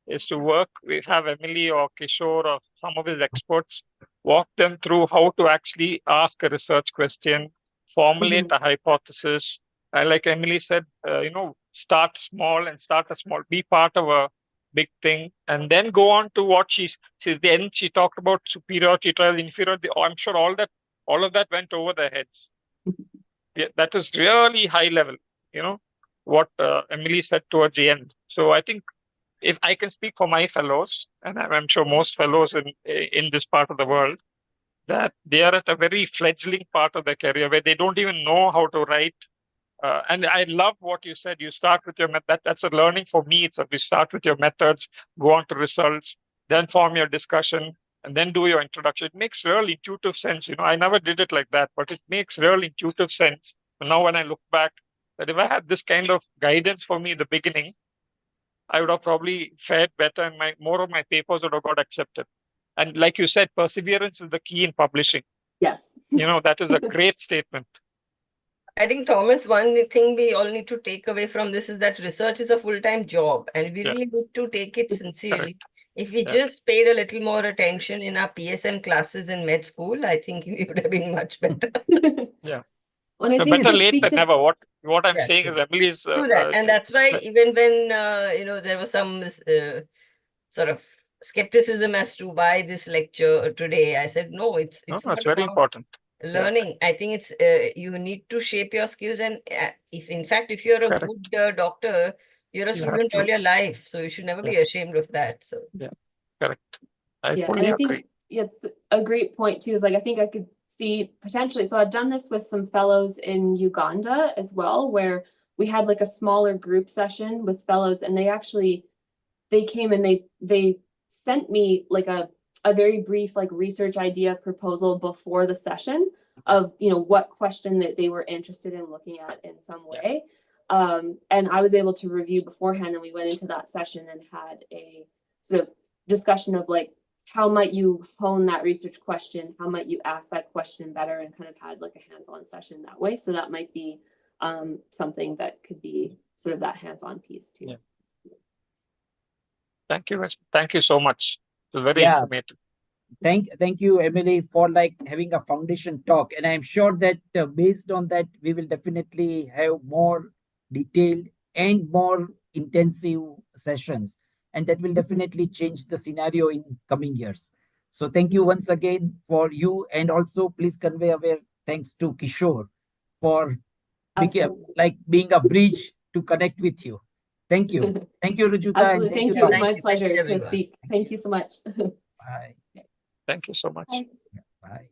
is to work. We have Emily or Kishore or some of his experts walk them through how to actually ask a research question, formulate a hypothesis. Like Emily said, start small and be part of a big thing, and then go on to what then she talked about superiority trial, inferiority. I'm sure all of that went over their heads. Yeah, that is really high level, what Emily said towards the end. So I think, if I can speak for my fellows, and I'm sure most fellows in this part of the world, that they are at a very fledgling part of their career where they don't even know how to write. And I love what you said. You start with your method. That's a learning for me. You start with your methods, go on to results, then form your discussion, and then do your introduction. It makes real intuitive sense. I never did it like that, but it makes real intuitive sense. And now when I look back, that if I had this kind of guidance for me in the beginning, I would have probably fared better, and more of my papers would have got accepted. And like you said, perseverance is the key in publishing. Yes. That is a great statement. I think, Thomas, one thing we all need to take away from this is that research is a full-time job, and we really need to take it sincerely. Correct. If we just paid a little more attention in our PSM classes in med school, I think we would have been much better. Yeah. Well, I So think better late than never. What I'm saying is, Emily is true that, and that's why even when there was some sort of skepticism as to why this lecture today, I said no, it's not very important. Learning. I think it's you need to shape your skills, and if you're a Correct. good doctor, you're a student all your life, so you should never be ashamed of that. So correct. I and I think it's a great point too. Is like, I think I could see potentially. So I've done this with some fellows in Uganda as well, where we had like a smaller group session with fellows, and they came and they sent me like a very brief like research idea proposal before the session of what question that they were interested in looking at in some way. And I was able to review beforehand, and we went into that session and had a sort of discussion of like, how might you hone that research question? How might you ask that question better? And kind of had like a hands-on session that way. So that might be something that could be sort of that hands-on piece too. Yeah. Thank you so much. It was very informative. Thank you, Emily, for like having a foundation talk. And I'm sure that based on that, we will definitely have more detailed and more intensive sessions. And that will definitely change the scenario in coming years. So thank you once again for you. And also please convey our thanks to Kishore for being a bridge to connect with you. Thank you. Thank you, Rujuta. Absolutely. And thank you. Thomas. My pleasure to speak. Thank you so much. Bye. Thank you so much. Bye. Bye.